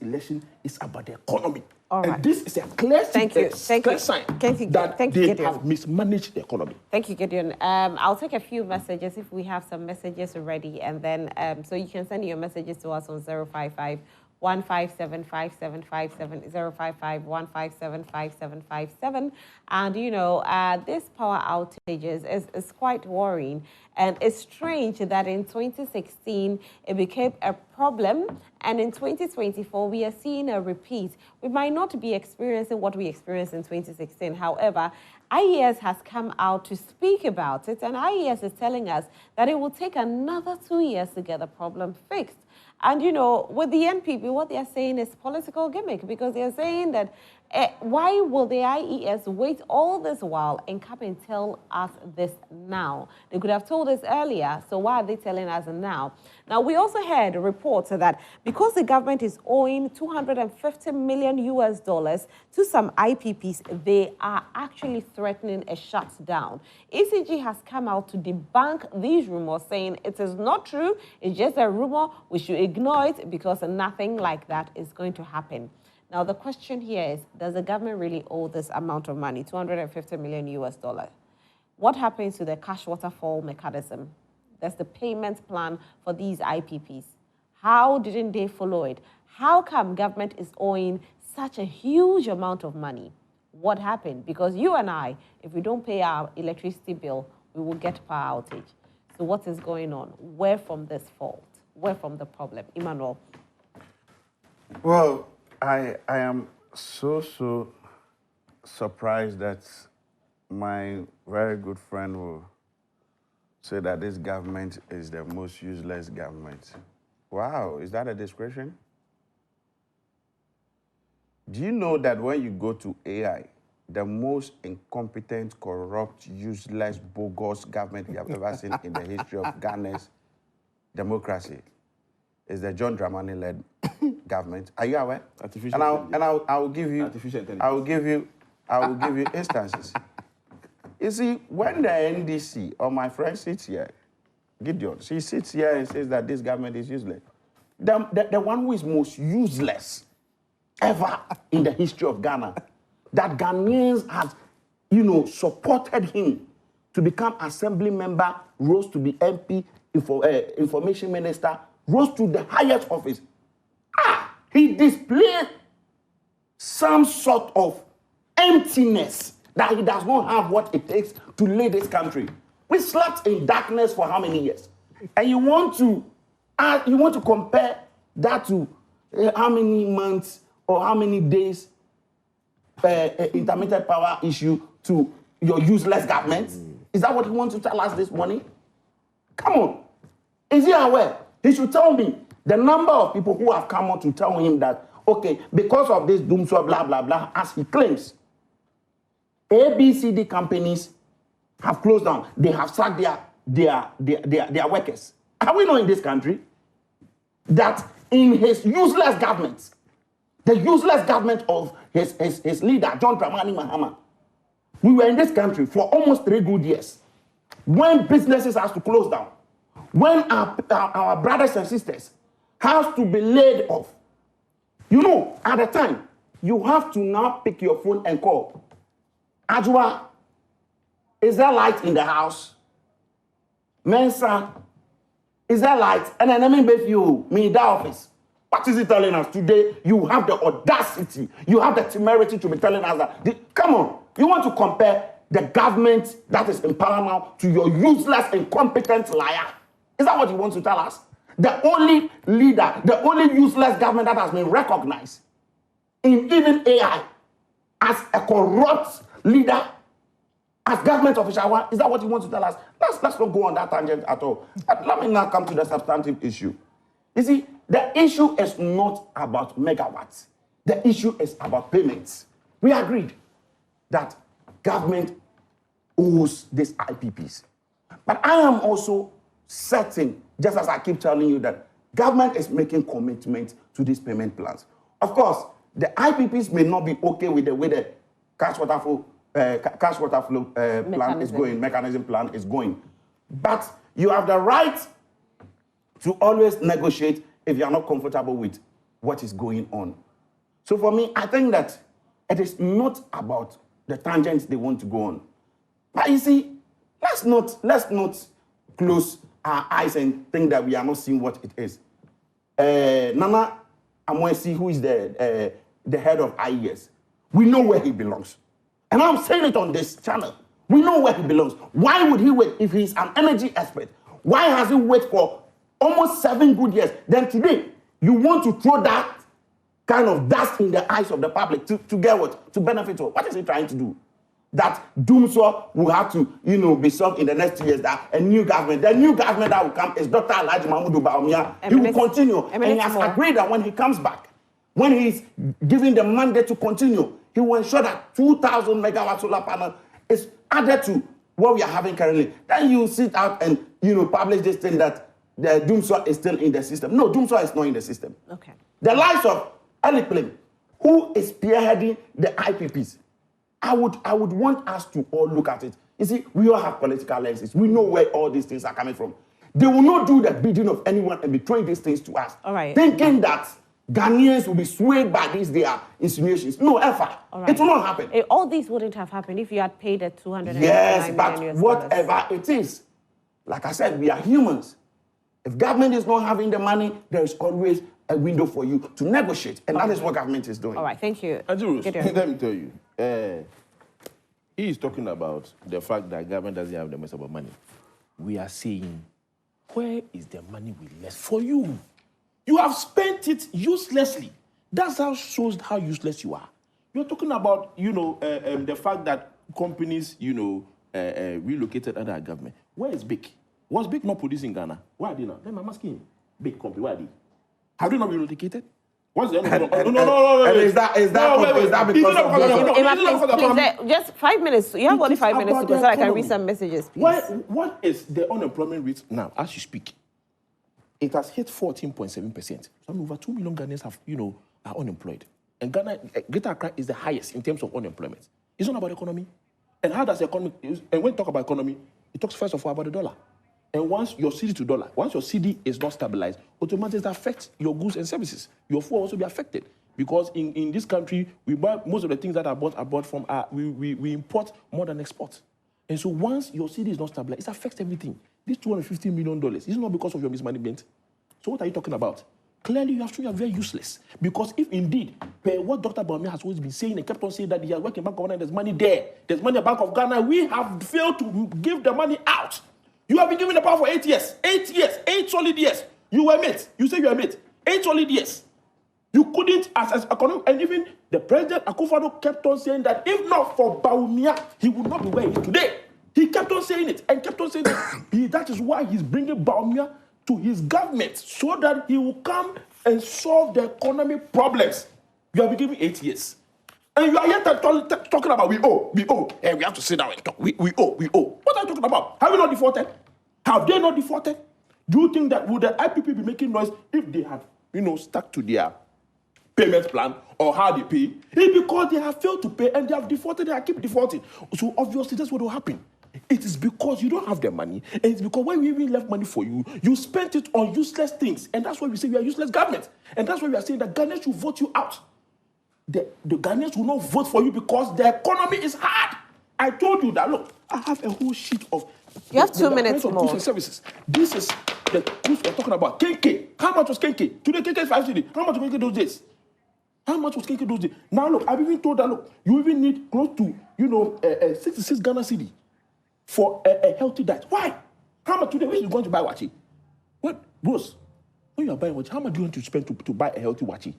election is about the economy. All right. And this is a clear sign that they have mismanaged the economy. Thank you, Gideon. I'll take a few messages if we have some messages already, and then so you can send your messages to us on 055 157 5757 055 157 5757. And you know, this power outages is quite worrying, and it's strange that in 2016 it became a problem, and in 2024 we are seeing a repeat. We might not be experiencing what we experienced in 2016. However, IES has come out to speak about it, and IES is telling us that it will take another 2 years to get the problem fixed. And, you know, with the NPP, what they're saying is political gimmick, because they're saying that why will the IES wait all this while and come and tell us this now? They could have told us earlier, so why are they telling us now? Now, we also heard reports that because the government is owing $250 million to some IPPs, they are actually threatening a shutdown. ECG has come out to debunk these rumors, saying it is not true, it's just a rumor, we should ignore it because nothing like that is going to happen. Now, the question here is, does the government really owe this amount of money, $250 million? What happens to the cash waterfall mechanism? That's the payment plan for these IPPs. How didn't they follow it? How come government is owing such a huge amount of money? What happened? Because you and I, if we don't pay our electricity bill, we will get power outage. So what is going on? Where from this fault? Where from the problem? Emmanuel. Well, I am so surprised that my very good friend will say that this government is the most useless government. Wow, is that a description? Do you know that when you go to AI, the most incompetent, corrupt, useless, bogus government you have ever seen in the history of Ghana's democracy is the John Dramani-led government? Are you aware? Artificial I will give you instances. You see, when the NDC or my friend sits here, Gideon, she sits here and says that this government is useless. The one who is most useless ever in the history of Ghana, that Ghanaians have, supported him to become assembly member, rose to be MP, information minister, rose to the highest office. He displayed some sort of emptiness that he does not have what it takes to lead this country. We slept in darkness for how many years? And you want to compare that to how many months or how many days intermittent power issue to your useless government? Is that what he wants to tell us this morning? Come on. Is he aware? He should tell me the number of people who have come on to tell him that, okay, because of this doomsday, blah, blah, blah, as he claims, ABCD companies have closed down. They have sacked their workers. Are we not in this country that in his useless government, the useless government of his leader, John Dramani Mahama, we were in this country for almost 3 good years. When businesses have to close down, when our brothers and sisters have to be laid off, at the time, you have to now pick your phone and call. Ajwa, is there light in the house? Mensa, is there light? And then let me beg you, me in the office. What is he telling us today? You have the audacity, you have the temerity to be telling us that. Come on, you want to compare the government that is in power now to your useless, incompetent liar? Is that what you want to tell us? The only leader, the only useless government that has been recognized in even AI as a corrupt leader, as government official, is that what you want to tell us? Let's not go on that tangent at all. Let me now come to the substantive issue. You see, the issue is not about megawatts. The issue is about payments. We agreed. that government owes these IPPs. But I am also certain, just as I keep telling you, that government is making commitment to these payment plans. Of course, the IPPs may not be okay with the way the cash water flow mechanism plan is going. But you have the right to always negotiate if you are not comfortable with what is going on. So for me, I think that it is not about the tangents they want to go on. But you see, let's not close our eyes and think that we are not seeing what it is. Nana Amoesi, who is the head of IES, we know where he belongs. And I'm saying it on this channel. We know where he belongs. Why would he wait if he's an energy expert? Why has he waited for almost 7 good years? Then today, you want to throw that kind of dust in the eyes of the public to get what? To benefit what? What is he trying to do? That Doomsor will have to, be solved in the next 2 years. That the new government that will come is Dr. Alhaji Mahmoud Bawumia. He will continue. And he has agreed that when he comes back, when he's given the mandate to continue, he will ensure that 2,000 megawatt solar panel is added to what we are having currently. Then you sit out and, publish this thing that the Doomsor is still in the system. No, Doomsor is not in the system. Okay. The likes of Eliklim, who is spearheading the IPPs, I would want us to all look at it. You see, we all have political lenses. We know where all these things are coming from. They will not do the bidding of anyone and be throwing these things to us. All right. Thinking that Ghanaians will be swayed by these their insinuations. No, ever. Right. It will not happen. All these wouldn't have happened if you had paid the $209 yes, million but whatever it is, like I said, we are humans. If government is not having the money, there is always a window for you to negotiate. And that is what government is doing. All right, thank you. Andrews, let me tell you. He is talking about the fact that government doesn't have the most about money. We are saying, where is the money we left for you? You have spent it uselessly. That's how shows how useless you are. You're talking about, the fact that companies, relocated under our government. Where is BIC? Was BIC not producing in Ghana? Why are they not? Then I'm asking, BIC company, why are they? Have they not relocated? What's the no. Is that because of just 5 minutes. You have only 5 minutes to go so I can read some messages, please. What is the unemployment rate now as you speak? It has hit 14.7%. Some over 2 million Ghanaians have, are unemployed. And Ghana, Greater Accra is the highest in terms of unemployment. It's not about economy. And how does the economy, and when you talk about economy, it talks first of all about the dollar. And once your CD to dollar, once your CD is not stabilized, automatically it affects your goods and services. Your food will also be affected. Because in this country, we buy most of the things that are bought from, we import more than export. And so once your CD is not stabilized, it affects everything. This $250 million is not because of your mismanagement. So what are you talking about? Clearly, you have shown you are very useless. Because if indeed, what Dr. Bawumia has always been saying and kept on saying that he has worked in Bank of Ghana, there's money there, there's money in Bank of Ghana, we have failed to give the money out. You have been given the power for 8 years. 8 years. 8 solid years. You were mate. You say you were mate. 8 solid years. You couldn't, as economic, and even the president Akufo-Addo kept on saying that if not for Bawumia, he would not be where he is today. He kept on saying it and kept on saying it. That is why he's bringing Bawumia to his government so that he will come and solve the economic problems. You have been given 8 years. And you are yet talking about we owe. And we have to sit down and talk. We owe. What are you talking about? Have we not defaulted? Have they not defaulted? Do you think that would the IPP be making noise if they had, stuck to their payment plan or how they pay? It's because they have failed to pay and they have defaulted and keep defaulting. So obviously that's what will happen. It is because you don't have the money, and it's because when we even left money for you, you spent it on useless things. And that's why we say we are useless government. And that's why we are saying that Ghanaians should vote you out. The Ghanaians will not vote for you because the economy is hard. I told you that, look, I have a whole sheet of... You have 2 minutes more. Goods and services. This is the goods we're talking about. KK. How much was KK? Today, KK is 5 cedi. How much was KK those days? How much was KK those days? Now, look, I've even told that, look, you even need close to, 66 Ghana cedi for a healthy diet. Why? How much today? When you going to buy wachi? What? Bros, when you are buying wachi, how much do you want to spend to buy a healthy wachi?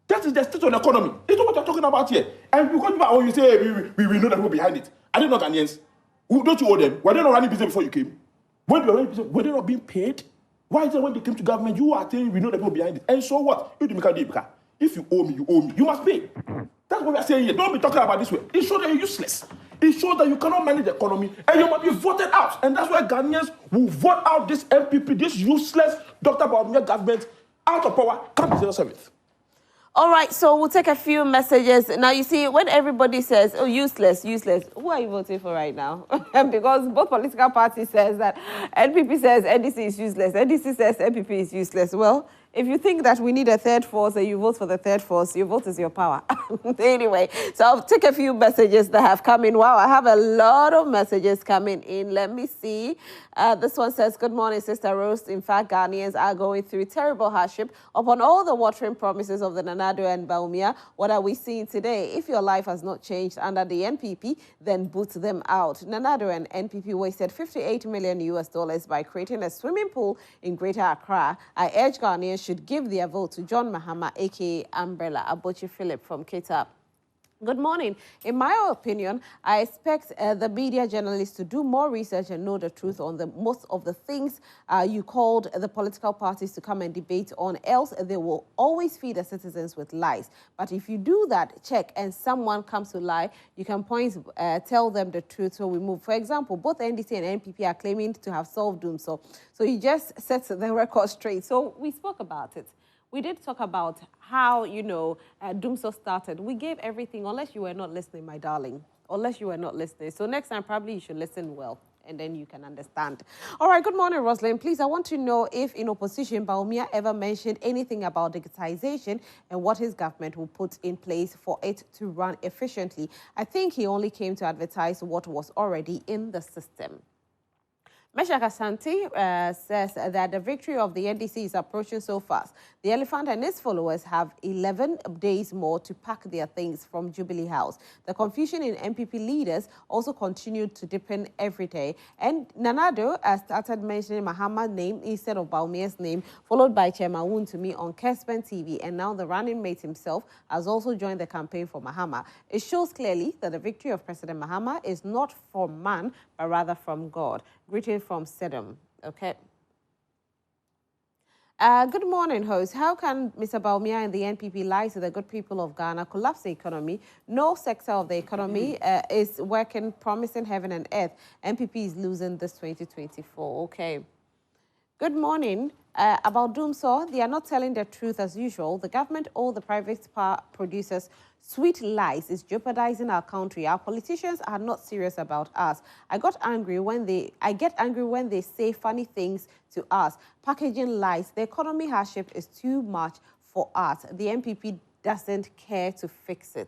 That is the state of the economy. It's not what you're talking about here. And because you say, we know the people behind it. Are they not Ghanaians? Don't you owe them? Were they not running business before you came? When they were running business, were they not being paid? Why is it when they came to government, you are saying we know the people behind it? And so what? If you owe me, you owe me. You must pay. That's what we are saying here. Don't be talking about this way. It shows that you're useless. It shows that you cannot manage the economy and you must be voted out. And that's why Ghanaians will vote out this MPP, this useless Dr. Bawumia government out of power. Come to the service. All right, so we'll take a few messages. Now, you see, when everybody says, oh, useless, who are you voting for right now? Because both political parties says that NPP says NDC is useless, NDC says NPP is useless. Well, if you think that we need a third force and you vote for the third force, your vote is your power. Anyway, so I'll take a few messages that have come in. Wow, I have a lot of messages coming in. Let me see. This one says, good morning, Sister Rose. In fact, Ghanaians are going through terrible hardship upon all the watering promises of the Nanado and Bawumia. What are we seeing today? If your life has not changed under the NPP, then boot them out. Nanado and NPP wasted $58 million by creating a swimming pool in Greater Accra. I urge Ghanaians should give their vote to John Mahama, a.k.a. Umbrella. Abochi Philip from Cape. Good morning. In my opinion, I expect the media journalists to do more research and know the truth on most of the things you called the political parties to come and debate on, else they will always feed the citizens with lies. But if you do that, check, and someone comes to lie, you can tell them the truth so we move. For example, both NDC and NPP are claiming to have solved Doomso. So you just set the record straight. So we spoke about it. We did talk about how, Doomso started. We gave everything, unless you were not listening, my darling. Unless you were not listening. So next time, probably you should listen well, and then you can understand. All right, good morning, Rosalind. Please, I want to know if in opposition, Bawumia ever mentioned anything about digitization and what his government will put in place for it to run efficiently. I think he only came to advertise what was already in the system. Meshach Asante says that the victory of the NDC is approaching so fast. The elephant and his followers have 11 days more to pack their things from Jubilee House. The confusion in MPP leaders also continued to deepen every day. And Nanado started mentioning Mahama's name instead of Bawumia's name, followed by Chairman Wontumi on Kespen TV. And now the running mate himself has also joined the campaign for Mahama. It shows clearly that the victory of President Mahama is not from man, but rather from God. Greeting from Sedum. Okay. Good morning, host. How can Mr. Bawumia and the NPP lie to the good people of Ghana, collapse the economy? No sector of the economy is working, promising heaven and earth. NPP is losing this 2024. Okay. Good morning. About Doomso, they are not telling the truth as usual. The government or the private power producers sweet lies is jeopardizing our country. Our politicians are not serious about us. I get angry when they say funny things to us, packaging lies. The economy hardship is too much for us. The NPP doesn't care to fix it.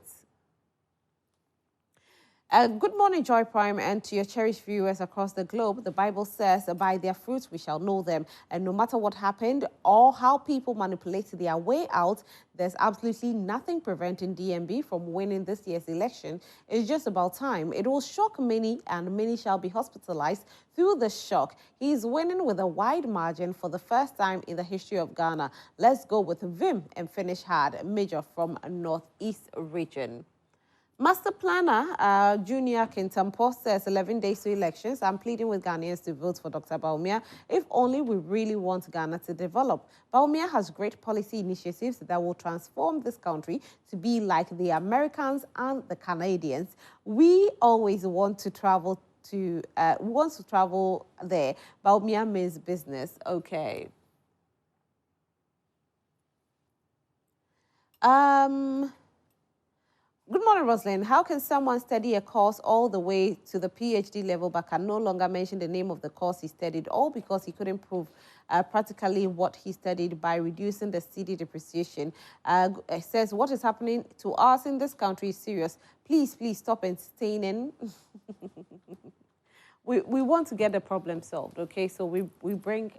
Good morning, Joy Prime, and to your cherished viewers across the globe. The Bible says, by their fruits we shall know them. And no matter what happened or how people manipulate their way out, there's absolutely nothing preventing DMB from winning this year's election. It's just about time. It will shock many, and many shall be hospitalized through the shock. He's winning with a wide margin for the first time in the history of Ghana. Let's go with Vim and finish hard. Major from Northeast region. Master Planner Junior Kintampo says 11 days to elections. I'm pleading with Ghanaians to vote for Dr. Bawumia if only we really want Ghana to develop. Bawumia has great policy initiatives that will transform this country to be like the Americans and the Canadians. We always want to travel there. Bawumia means business. Okay. Good morning, Rosalind. How can someone study a course all the way to the PhD level but can no longer mention the name of the course he studied, all because he couldn't prove practically what he studied by reducing the CD depreciation? It says, what is happening to us in this country is serious. Please stop entertaining. We want to get the problem solved, okay? So we bring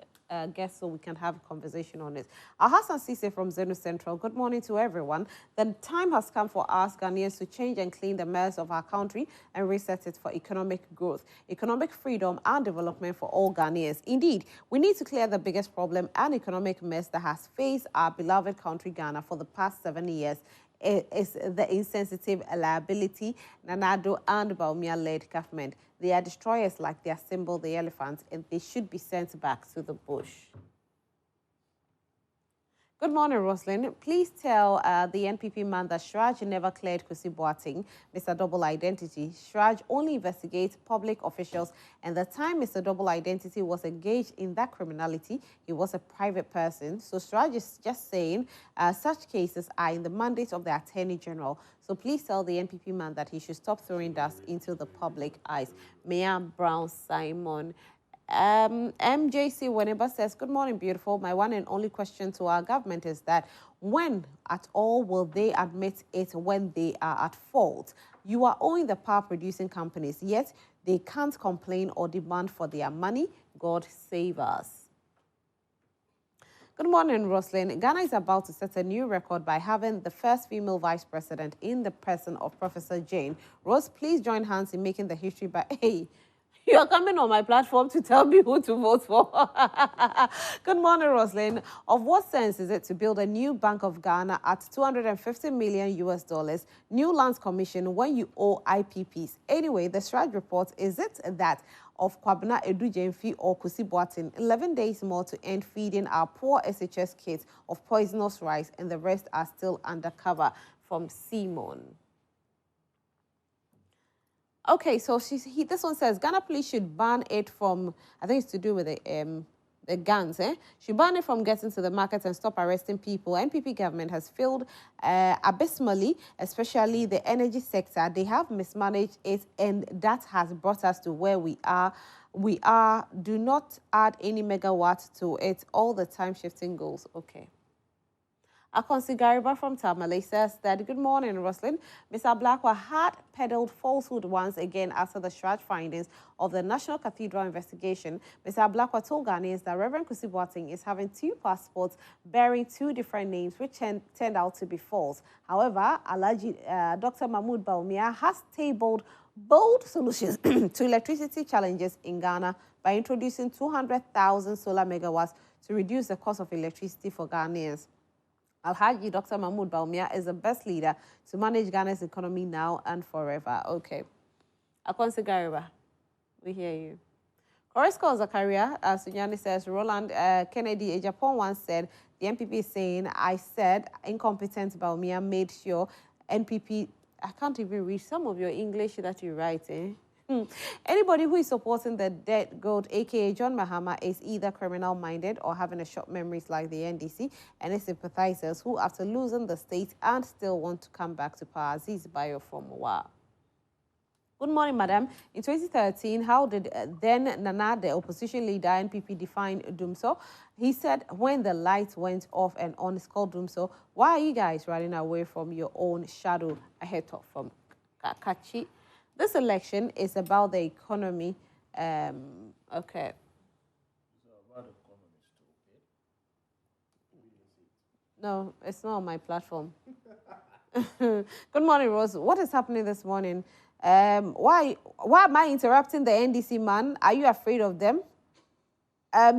guests so we can have a conversation on it. Hassan Sise from Zenu Central. Good morning to everyone. The time has come for us Ghanaians to change and clean the mess of our country and reset it for economic growth, economic freedom and development for all Ghanaians. Indeed, we need to clear the biggest problem and economic mess that has faced our beloved country Ghana for the past 7 years. Is the insensitive liability Nanado and Bawumia-led government. They are destroyers like their symbol, the elephant, and they should be sent back to the bush. Good morning, Roslyn. Please tell the NPP man that Shraj never cleared Kusi Boateng, Mr. Double Identity. Shraj only investigates public officials, and the time Mr. Double Identity was engaged in that criminality, he was a private person. So Shraj is just saying such cases are in the mandate of the Attorney General. So please tell the NPP man that he should stop throwing dust into the public eyes. Mayor Brown Simon. MJC whenever says, good morning, beautiful. My one and only question to our government is that when at all will they admit it when they are at fault? You are owing the power producing companies, yet they can't complain or demand for their money. God save us. Good morning, Roslyn. Ghana is about to set a new record by having the first female vice president in the person of Professor Jane. Rose, please join hands in making the history by... Hey, you are coming on my platform to tell me who to vote for. Good morning, Roslyn. Of what sense is it to build a new Bank of Ghana at $250 million US, new lands commission, when you owe IPPs? Anyway, the Shraj report, is it that of Kwabena Edujemfi or Kusi Boateng, 11 days more to end feeding our poor SHS kids of poisonous rice, and the rest are still undercover? From Simon. Okay, so this one says Ghana police should ban it from, I think it's to do with the guns, should ban it from getting to the market and stop arresting people. NPP government has failed abysmally, especially the energy sector. They have mismanaged it, and that has brought us to where we are. Do not add any megawatt to it, all the time shifting goals. Okay. Akonsi Gariba from Tamale says that, good morning, Roslyn. Mr. Blackwell had peddled falsehood once again after the Shraj findings of the National Cathedral investigation. Mr. Blackwell told Ghanaians that Reverend Kusi Boateng is having 2 passports bearing 2 different names, which turned out to be false. However, Alhaji Dr. Mahmoud Baumia has tabled bold solutions to electricity challenges in Ghana by introducing 200,000 solar megawatts to reduce the cost of electricity for Ghanaians. Alhaji Dr. Mahmoud Baumia is the best leader to manage Ghana's economy now and forever. Okay. Akonsi Gariba, we hear you. Koresko Zakaria, Sunyani says, Roland Kennedy, a Japan once said, the NPP is saying, I said incompetent Baumia made sure NPP, I can't even read some of your English that you write, Anybody who is supporting the dead goat, aka John Mahama, is either criminal-minded or having a short memories like the NDC and its sympathizers who, after losing the state and still want to come back to power. Aziz Bayo from Wa. Good morning, madam. In 2013, how did then Nana, the opposition leader, NPP, define Dumso? He said, when the lights went off and on, it's called Dumso. Why are you guys running away from your own shadow? I heard talk from Kakachi. This election is about the economy. Okay. No, it's not on my platform. Good morning, Rose. What is happening this morning? Why am I interrupting the NDC man? Are you afraid of them?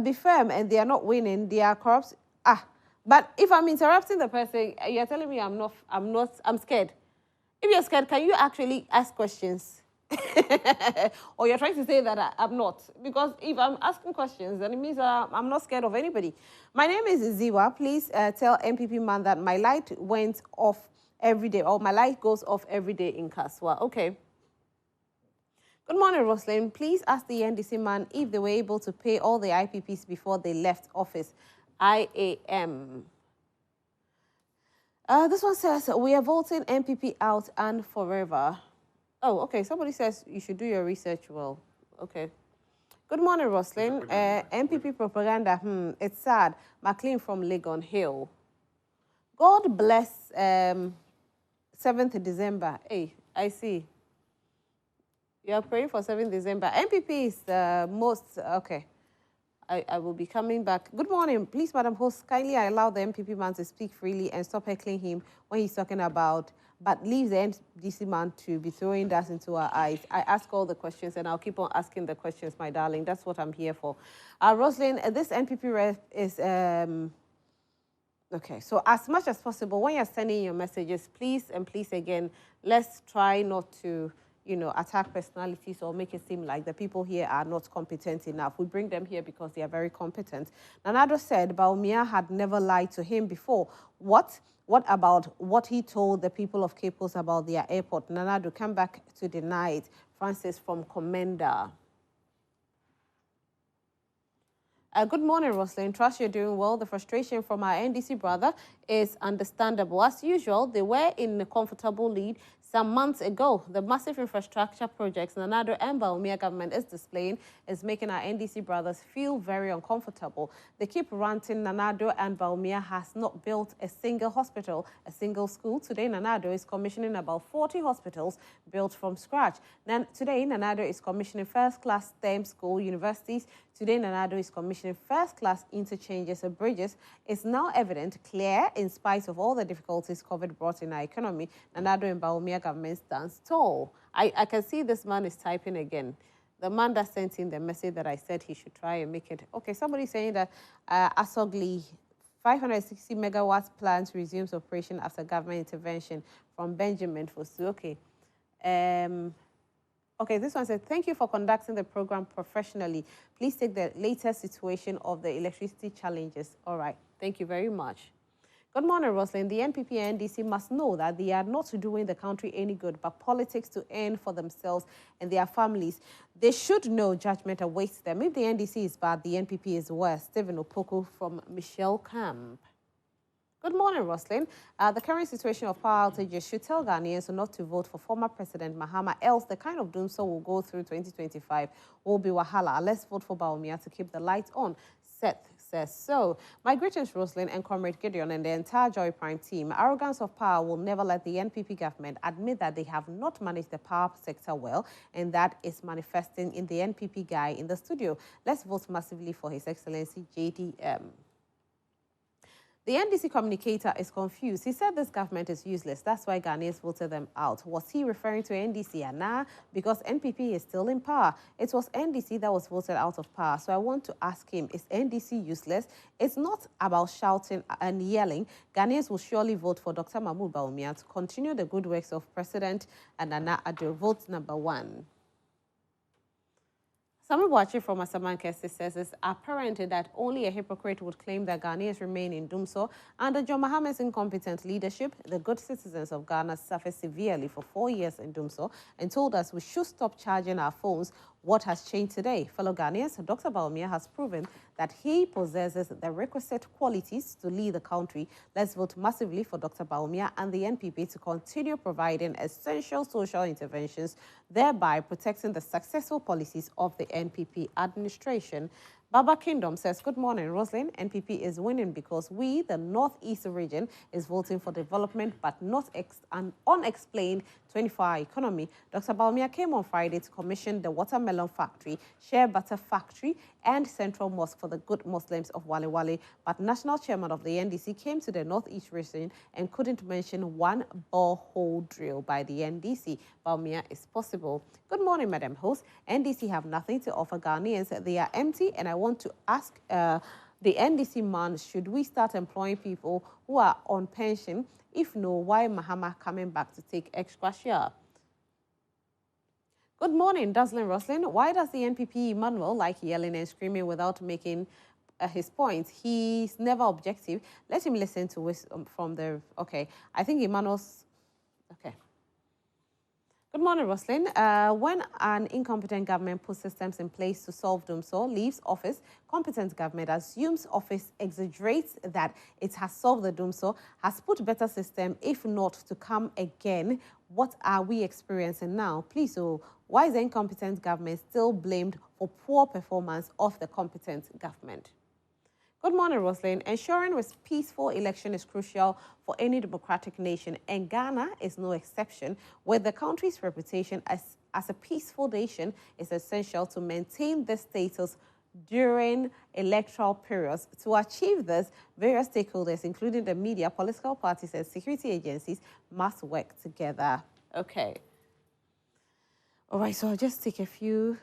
Be firm, and they are not winning. They are corrupt. But if I'm interrupting the person, you're telling me I'm scared. If you're scared, can you actually ask questions? Or you're trying to say that I'm not? Because if I'm asking questions, then it means I'm not scared of anybody. My name is Ziwa. Please tell MPP man that my light went off every day, or my light goes off every day in Kaswa. Okay. Good morning, Roslyn. Please ask the NDC man if they were able to pay all the IPPs before they left office. IAM. This one says, we are voting MPP out and forever. Oh, okay. Somebody says you should do your research well. Okay. Good morning, Roslyn. MPP propaganda. It's sad. McLean from Legon Hill. God bless 7th December. Hey, I see. You are praying for 7th December. MPP is the most... Okay. I will be coming back. Good morning. Please, Madam Host, kindly allow the MPP man to speak freely and stop heckling him when he's talking about, but leave the NDC man to be throwing that into our eyes. I ask all the questions, and I'll keep on asking the questions, my darling. That's what I'm here for. Roslyn, this NPP rep is... Okay, so as much as possible, when you're sending your messages, please and please again, let's try not to, attack personalities or make it seem like the people here are not competent enough. We bring them here because they are very competent. Nanado said Bawumia had never lied to him before. What about what he told the people of Cape Coast about their airport? Nanado came back to deny it. Francis from Commander. Good morning, Roslyn. Trust you're doing well. The frustration from our NDC brother is understandable. As usual, they were in a comfortable lead some months ago. The massive infrastructure projects Nanado and Bawumia government is displaying is making our NDC brothers feel very uncomfortable. They keep ranting Nanado and Bawumia has not built a single hospital, a single school. Today, Nanado is commissioning about 40 hospitals built from scratch. Then today, Nanado is commissioning first-class STEM school universities. Today, Nanado is commissioning first-class interchanges and bridges. It's now evident, clear, in spite of all the difficulties COVID brought in our economy, Nanado and Bawumia government stands tall. I can see this man is typing again. The man that sent in the message that I said he should try and make it. Okay, somebody's saying that Asogli 560 megawatts plant resumes operation after government intervention from Benjamin Fosu. Okay. Okay, this one says, thank you for conducting the program professionally. Please take the latest situation of the electricity challenges. All right, thank you very much. Good morning, Roslyn. The NPP and NDC must know that they are not doing the country any good, but politics to earn for themselves and their families. They should know judgment awaits them. If the NDC is bad, the NPP is worse. Stephen Opoku from Michelle Camp. Good morning, Roslyn. The current situation of power outages should tell Ghanaians not to vote for former President Mahama, else the kind of doom so will go through 2025 will be wahala. Let's vote for Bawumia to keep the lights on. Seth says so. My greetings, Roslyn and Comrade Gideon and the entire Joy Prime team. Arrogance of power will never let the NPP government admit that they have not managed the power sector well, and that is manifesting in the NPP guy in the studio. Let's vote massively for His Excellency JDM. The NDC communicator is confused. He said this government is useless. That's why Ghanaians voted them out. Was he referring to NDC? Nah, because NPP is still in power. It was NDC that was voted out of power. So I want to ask him, is NDC useless? It's not about shouting and yelling. Ghanaians will surely vote for Dr. Mahmoud Bawumia to continue the good works of President Nana Addo. Vote number 1. Sami Boachi from Asamankesi says it's apparent that only a hypocrite would claim that Ghanaians remain in Dumso. Under John Mahama's incompetent leadership, the good citizens of Ghana suffered severely for 4 years in Dumso and told us we should stop charging our phones. What has changed today? Fellow Ghanaians, Dr. Bawumia has proven that he possesses the requisite qualities to lead the country. Let's vote massively for Dr. Bawumia and the NPP to continue providing essential social interventions, thereby protecting the successful policies of the NPP administration. Baba Kingdom says, good morning, Roslyn. NPP is winning because we, the Northeast region, is voting for development but not an unexplained 24-hour economy. Dr. Bawumia came on Friday to commission the watermelon factory, shea butter factory, and Central Mosque for the good Muslims of Wale Wale. But national chairman of the NDC came to the Northeast region and couldn't mention one borehole drill by the NDC. Bawumia is possible. Good morning, Madam Host. NDC have nothing to offer Ghanaians. They are empty, and I want to ask the NDC man, should we start employing people who are on pension? If no, why Mahama coming back to take extra share? Good morning, Dazzling Roslyn. Why does the NPP Emmanuel like yelling and screaming without making his point? He's never objective. Let him listen to wisdom from the... Okay, I think Emmanuel's... Okay. Good morning, Roslyn. When an incompetent government puts systems in place to solve Dumso, leaves office, competent government assumes office, exaggerates that it has solved the Dumso, has put better system, if not to come again. What are we experiencing now? Please, so why is the incompetent government still blamed for poor performance of the competent government? Good morning, Roslyn. Ensuring a peaceful election is crucial for any democratic nation, and Ghana is no exception, where the country's reputation as a peaceful nation is essential to maintain this status during electoral periods. To achieve this, various stakeholders, including the media, political parties, and security agencies, must work together. Okay. All right, so I'll just take a few...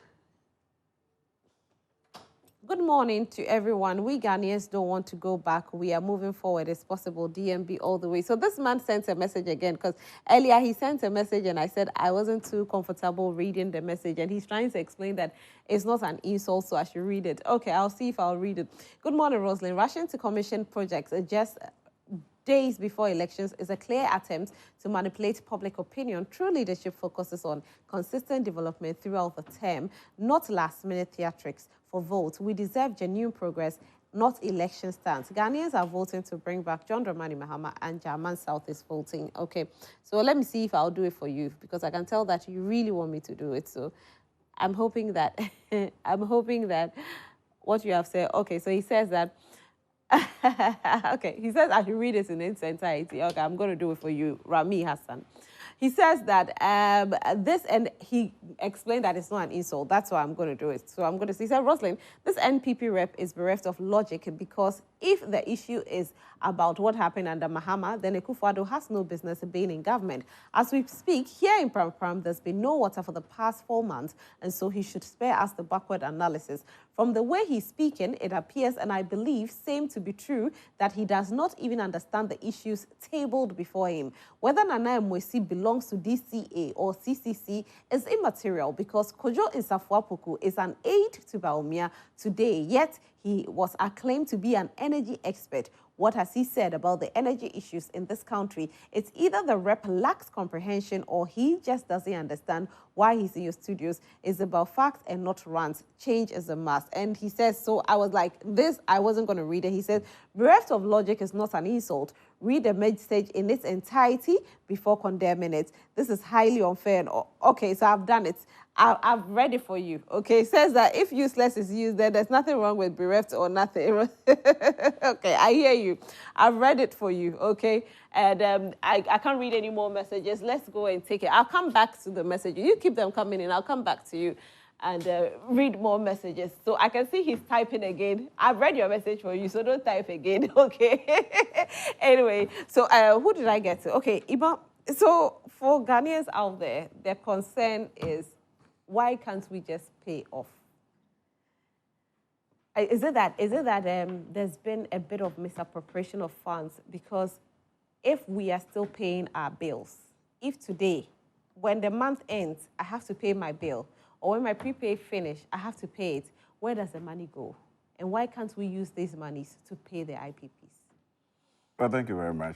Good morning to everyone. We Ghanaians don't want to go back. We are moving forward as possible. DMB all the way. So this man sent a message again because earlier he sent a message and I said I wasn't too comfortable reading the message. And he's trying to explain that it's not an insult, so I should read it. Okay, I'll see if I'll read it. Good morning, Rosalind. Rushing to commission projects just days before elections is a clear attempt to manipulate public opinion. True leadership focuses on consistent development throughout the term, not last-minute theatrics. For votes, we deserve genuine progress, not election stunts. Ghanaians are voting to bring back John Dramani Mahama, and German South is voting. Okay, so let me see if I'll do it for you, because I can tell that you really want me to do it. So I'm hoping that, what you have said. Okay, so he says that, okay, he says I should read it in its entirety. Okay, I'm going to do it for you, Rami Hassan. He says that this, and he explained that it's not an insult. That's why I'm going to do it. So I'm going to say, he said, Rosalind, this NPP rep is bereft of logic because if the issue is about what happened under Mahama, then Akufo-Addo has no business being in government. As we speak, here in Pram, there's been no water for the past 4 months, and so he should spare us the backward analysis. From the way he's speaking, it appears, and I believe same to be true, that he does not even understand the issues tabled before him. Whether Nana Mwesi belongs to DCA or CCC is immaterial because Kojo Nsafwa-Poku is an aide to Bawumia today, yet he was acclaimed to be an energy expert. What has he said about the energy issues in this country? It's either the rep lacks comprehension or he just doesn't understand why he's in your studios. It's about facts and not rants. Change is a must. And he says, so I was like, this, I wasn't going to read it. He said, bereft of logic is not an insult. Read the message in its entirety before condemning it. This is highly unfair. And, okay, so I've done it. I've read it for you, okay? It says that if useless is used, then there's nothing wrong with bereft or nothing. Okay, I hear you. I've read it for you, okay? And I can't read any more messages. Let's go and take it. I'll come back to the messages. You keep them coming in. I'll come back to you and read more messages. So I can see he's typing again. I've read your message for you, so don't type again, okay? Anyway, so who did I get to? Okay, Iba. So for Ghanaians out there, their concern is, why can't we just pay off? Is it that there's been a bit of misappropriation of funds? Because if we are still paying our bills, if today, when the month ends, I have to pay my bill, or when my prepaid finish, I have to pay it, where does the money go? And why can't we use these monies to pay the IPPs? Well, thank you very much.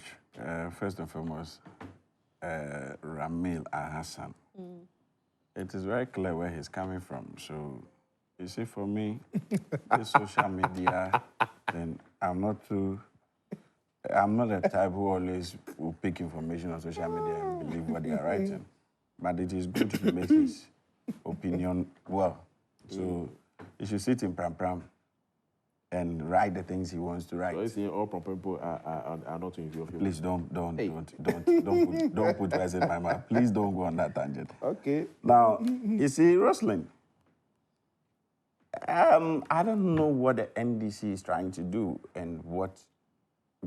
First and foremost, Ramil Hassan. It is very clear where he's coming from. So, you see, for me, this social media, then I'm not the type who always will pick information on social media and believe what they are writing. But it is good to make his opinion well. So, he should sit in Pram and write the things he wants to write. So, you see, all people are not in view of you. Please don't put words in my mouth. Please don't go on that tangent. Okay. Now, you see, Rosalind, I don't know what the NDC is trying to do and what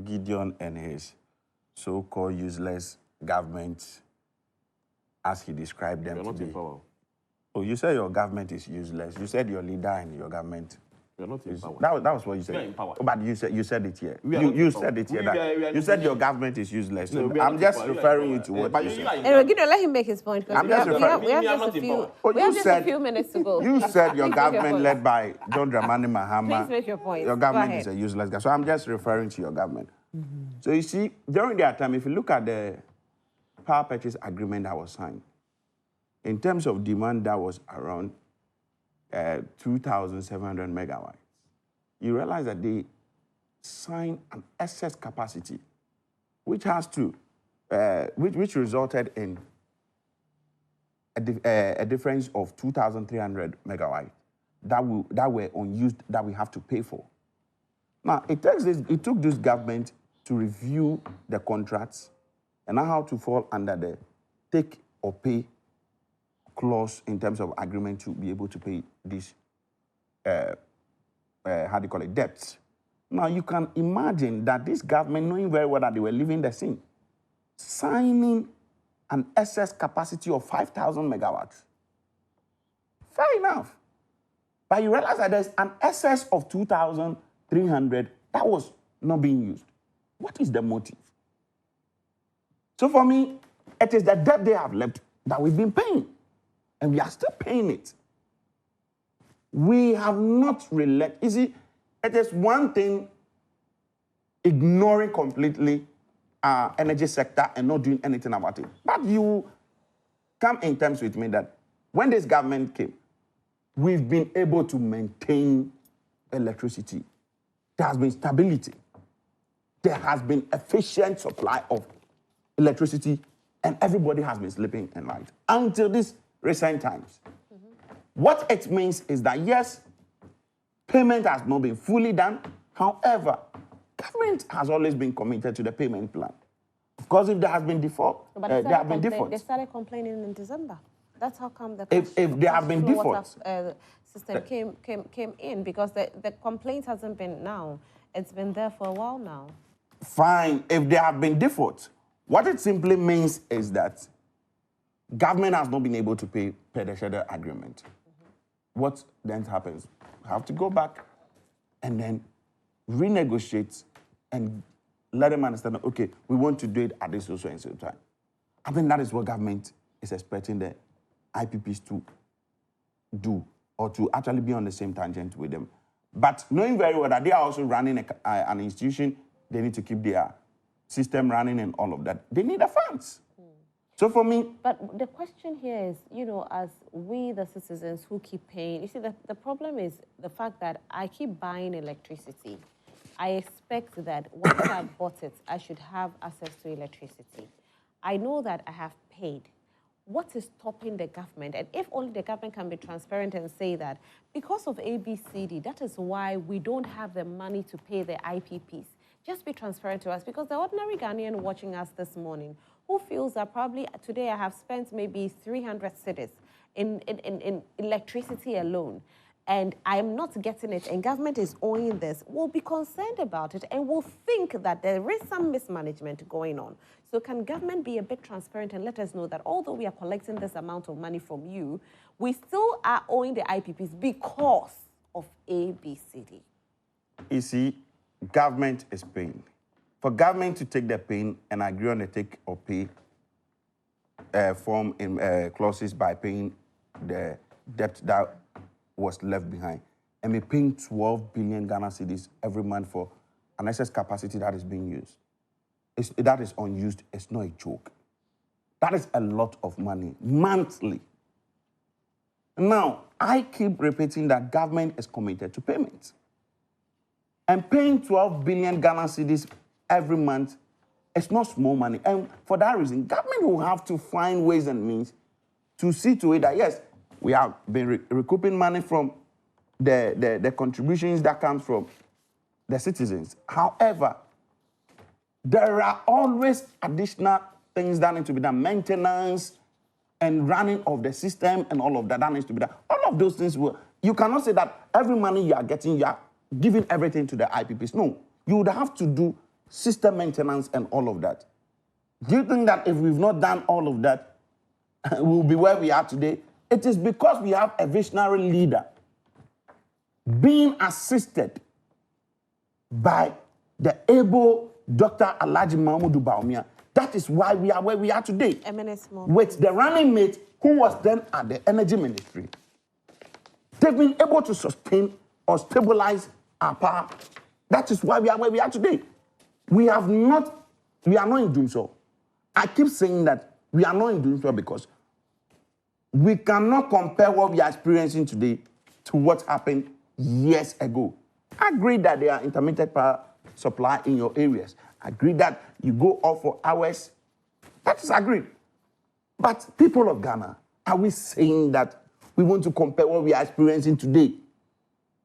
Gideon and his so-called useless government, as he described them to be. Oh, you said your government is useless. You said your leader and your government. We are not in power. That was what you said. We are in power. But you said it here. You said it here. You said your government is useless. No, I'm just referring you to what you said. Anyway, Gideon, let him make his point. I'm just referring. We have just a few minutes to go. You said your government led by John Dramani Mahama. Please make your point. Your government is a useless guy. So I'm just referring to your government. So you see, during that time, if you look at the power purchase agreement that was signed, in terms of demand, that was around 2,700 megawatts. You realize that they signed an excess capacity, which has to, which resulted in a difference of 2,300 megawatts that were unused that we have to pay for. Now it took this government to review the contracts and how to fall under the take or pay clause in terms of agreement to be able to pay these, debts. Now, you can imagine that this government, knowing very well that they were leaving the scene, signing an excess capacity of 5,000 megawatts. Fair enough. But you realize that there's an excess of 2,300 that was not being used. What is the motive? So for me, it is the debt they have left that we've been paying. And we are still paying it. We have not relented. You see, it is one thing ignoring completely our energy sector and not doing anything about it. But you come in terms with me that when this government came, we've been able to maintain electricity. There has been stability. There has been efficient supply of electricity, and everybody has been sleeping in light until these recent times. What it means is that, yes, payment has not been fully done. However, government has always been committed to the payment plan. Of course, if there has been default, there have been defaults. They started complaining in December. That's how come the if there have been defaults, system came in, because the complaint hasn't been now. It's been there for a while now. Fine. If there have been defaults, what it simply means is that government has not been able to pay per the schedule agreement. What then happens? We have to go back and then renegotiate and let them understand, okay, we want to do it at this so and so time. I think that is what government is expecting the IPPs to do, or to actually be on the same tangent with them. But knowing very well that they are also running an institution, they need to keep their system running and all of that. They need the funds. So for me... But the question here is, as we, the citizens who keep paying, you see, the problem is the fact that I keep buying electricity. I expect that once I've bought it, I should have access to electricity. I know that I have paid. What is stopping the government? And if only the government can be transparent and say that because of ABCD, that is why we don't have the money to pay the IPPs. Just be transparent to us, because the ordinary Ghanaian watching us this morning, who feels that probably today I have spent maybe 300 cedis in electricity alone, and I'm not getting it, and government is owing this, will be concerned about it and will think that there is some mismanagement going on. So can government be a bit transparent and let us know that although we are collecting this amount of money from you, we still are owing the IPPs because of ABCD? You see, government is paying. For government to take the pain and agree on the take or pay form in clauses by paying the debt that was left behind, and we're paying 12 billion Ghana cedis every month for an excess capacity that is being used. That is unused. It's not a joke. That is a lot of money monthly. Now, I keep repeating that government is committed to payments. And paying 12 billion Ghana cedis every month, it's not small money. And for that reason, government will have to find ways and means to see to it that, yes, we have been recouping money from the contributions that comes from the citizens. However, there are always additional things that need to be done. Maintenance and running of the system and all of that needs to be done. All of those things you cannot say that every money you are getting, you are giving everything to the IPPs. No, you would have to do system maintenance and all of that. Do you think that if we've not done all of that, we'll be where we are today? It is because we have a visionary leader being assisted by the able Dr. Alhaji Mahmoud Bawumia. That is why we are where we are today. With the running mate who was then at the Energy Ministry. They've been able to sustain or stabilize our power. That is why we are where we are today. We are not in doing so. I keep saying that we are not in doing so because we cannot compare what we are experiencing today to what happened years ago. I agree that there are intermittent power supply in your areas. I agree that you go off for hours. That is agreed. But people of Ghana, are we saying that we want to compare what we are experiencing today?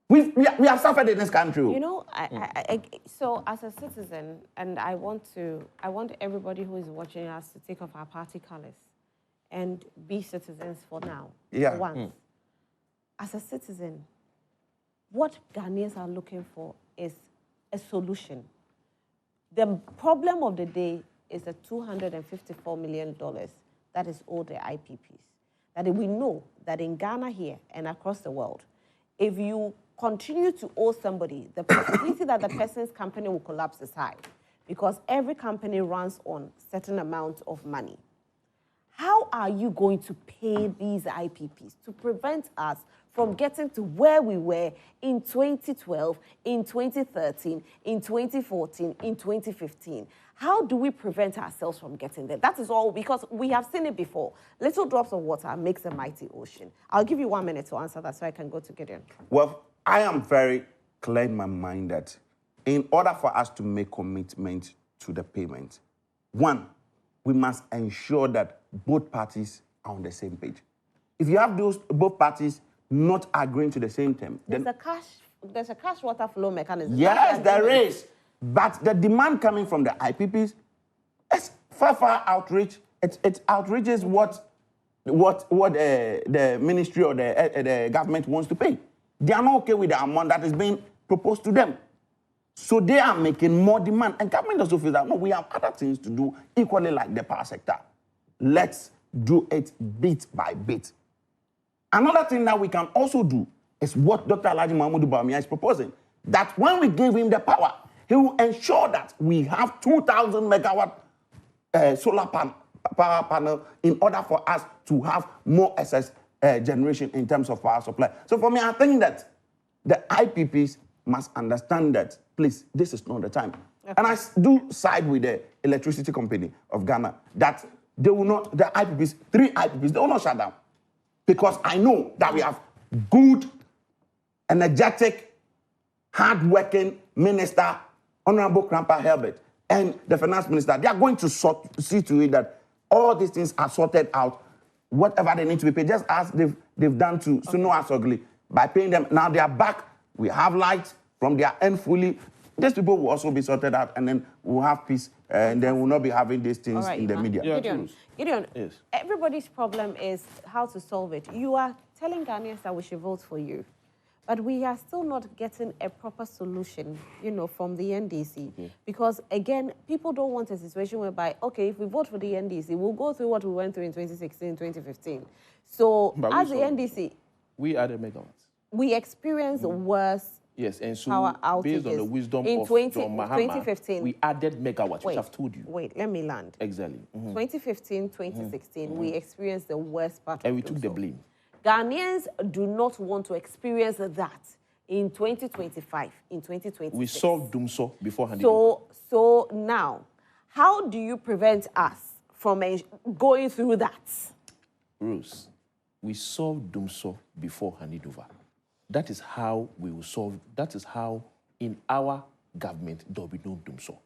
We have suffered in this country. You know, so as a citizen, and I want everybody who is watching us to take off our party colors and be citizens for now. Yeah. For once. As a citizen, what Ghanaians are looking for is a solution. The problem of the day is the $254 million that is owed the IPPs. That we know that in Ghana here and across the world, if you continue to owe somebody, the possibility that the person's company will collapse is high because every company runs on certain amount of money. How are you going to pay these IPPs to prevent us from getting to where we were in 2012, in 2013, in 2014, in 2015? How do we prevent ourselves from getting there? That is all, because we have seen it before. Little drops of water makes a mighty ocean. I'll give you 1 minute to answer that so I can go to Gideon. Well, I am very clear in my mind that in order for us to make commitment to the payment, one, we must ensure that both parties are on the same page. If you have both parties not agreeing to the same term, there's a cash water flow mechanism. Yes, there is. But the demand coming from the IPPs is far outreach. It outreaches what the ministry or the government wants to pay. They are not okay with the amount that is being proposed to them. So they are making more demand. And government also feels that, no, we have other things to do equally like the power sector. Let's do it bit by bit. Another thing that we can also do is what Dr. Alhaji Mahmoud Bawumia is proposing, that when we give him the power, he will ensure that we have 2,000 megawatt solar power panel in order for us to have more excess generation in terms of power supply. So for me, I think that the IPPs must understand that, please, this is not the time. Okay. And I do side with the electricity company of Ghana that they will not, the IPPs, 3 IPPs, they will not shut down. Because I know that we have good, energetic, hard-working minister, Honorable Krampa Herbert, and the finance minister. They are going to see to it that all these things are sorted out, whatever they need to be paid, just as they've done to Suno Asogli. By paying them, now they are back. We have lights from their end fully. These people will also be sorted out, and then we'll have peace, and then we'll not be having these things in the media. Yeah, Gideon, yes. Everybody's problem is how to solve it. You are telling Ghanaians that we should vote for you, but we are still not getting a proper solution, from the NDC. Because, again, people don't want a situation whereby, okay, if we vote for the NDC, we'll go through what we went through in 2016, 2015. So, as the NDC... We are the megawatts. We experienced worse... Yes, and so power outages. Based on the wisdom in of 2015, we added megawatts, which I've told you. Wait, let me land. Exactly. 2015, 2016, we experienced the worst part and we took the blame. Ghanaians do not want to experience that in 2025, in 2026. We solved Dumso before handing over. So now, how do you prevent us from going through that? Rose, we solved Dumso before handing over. That is how we will solve, that is how in our government there will be no Dumso.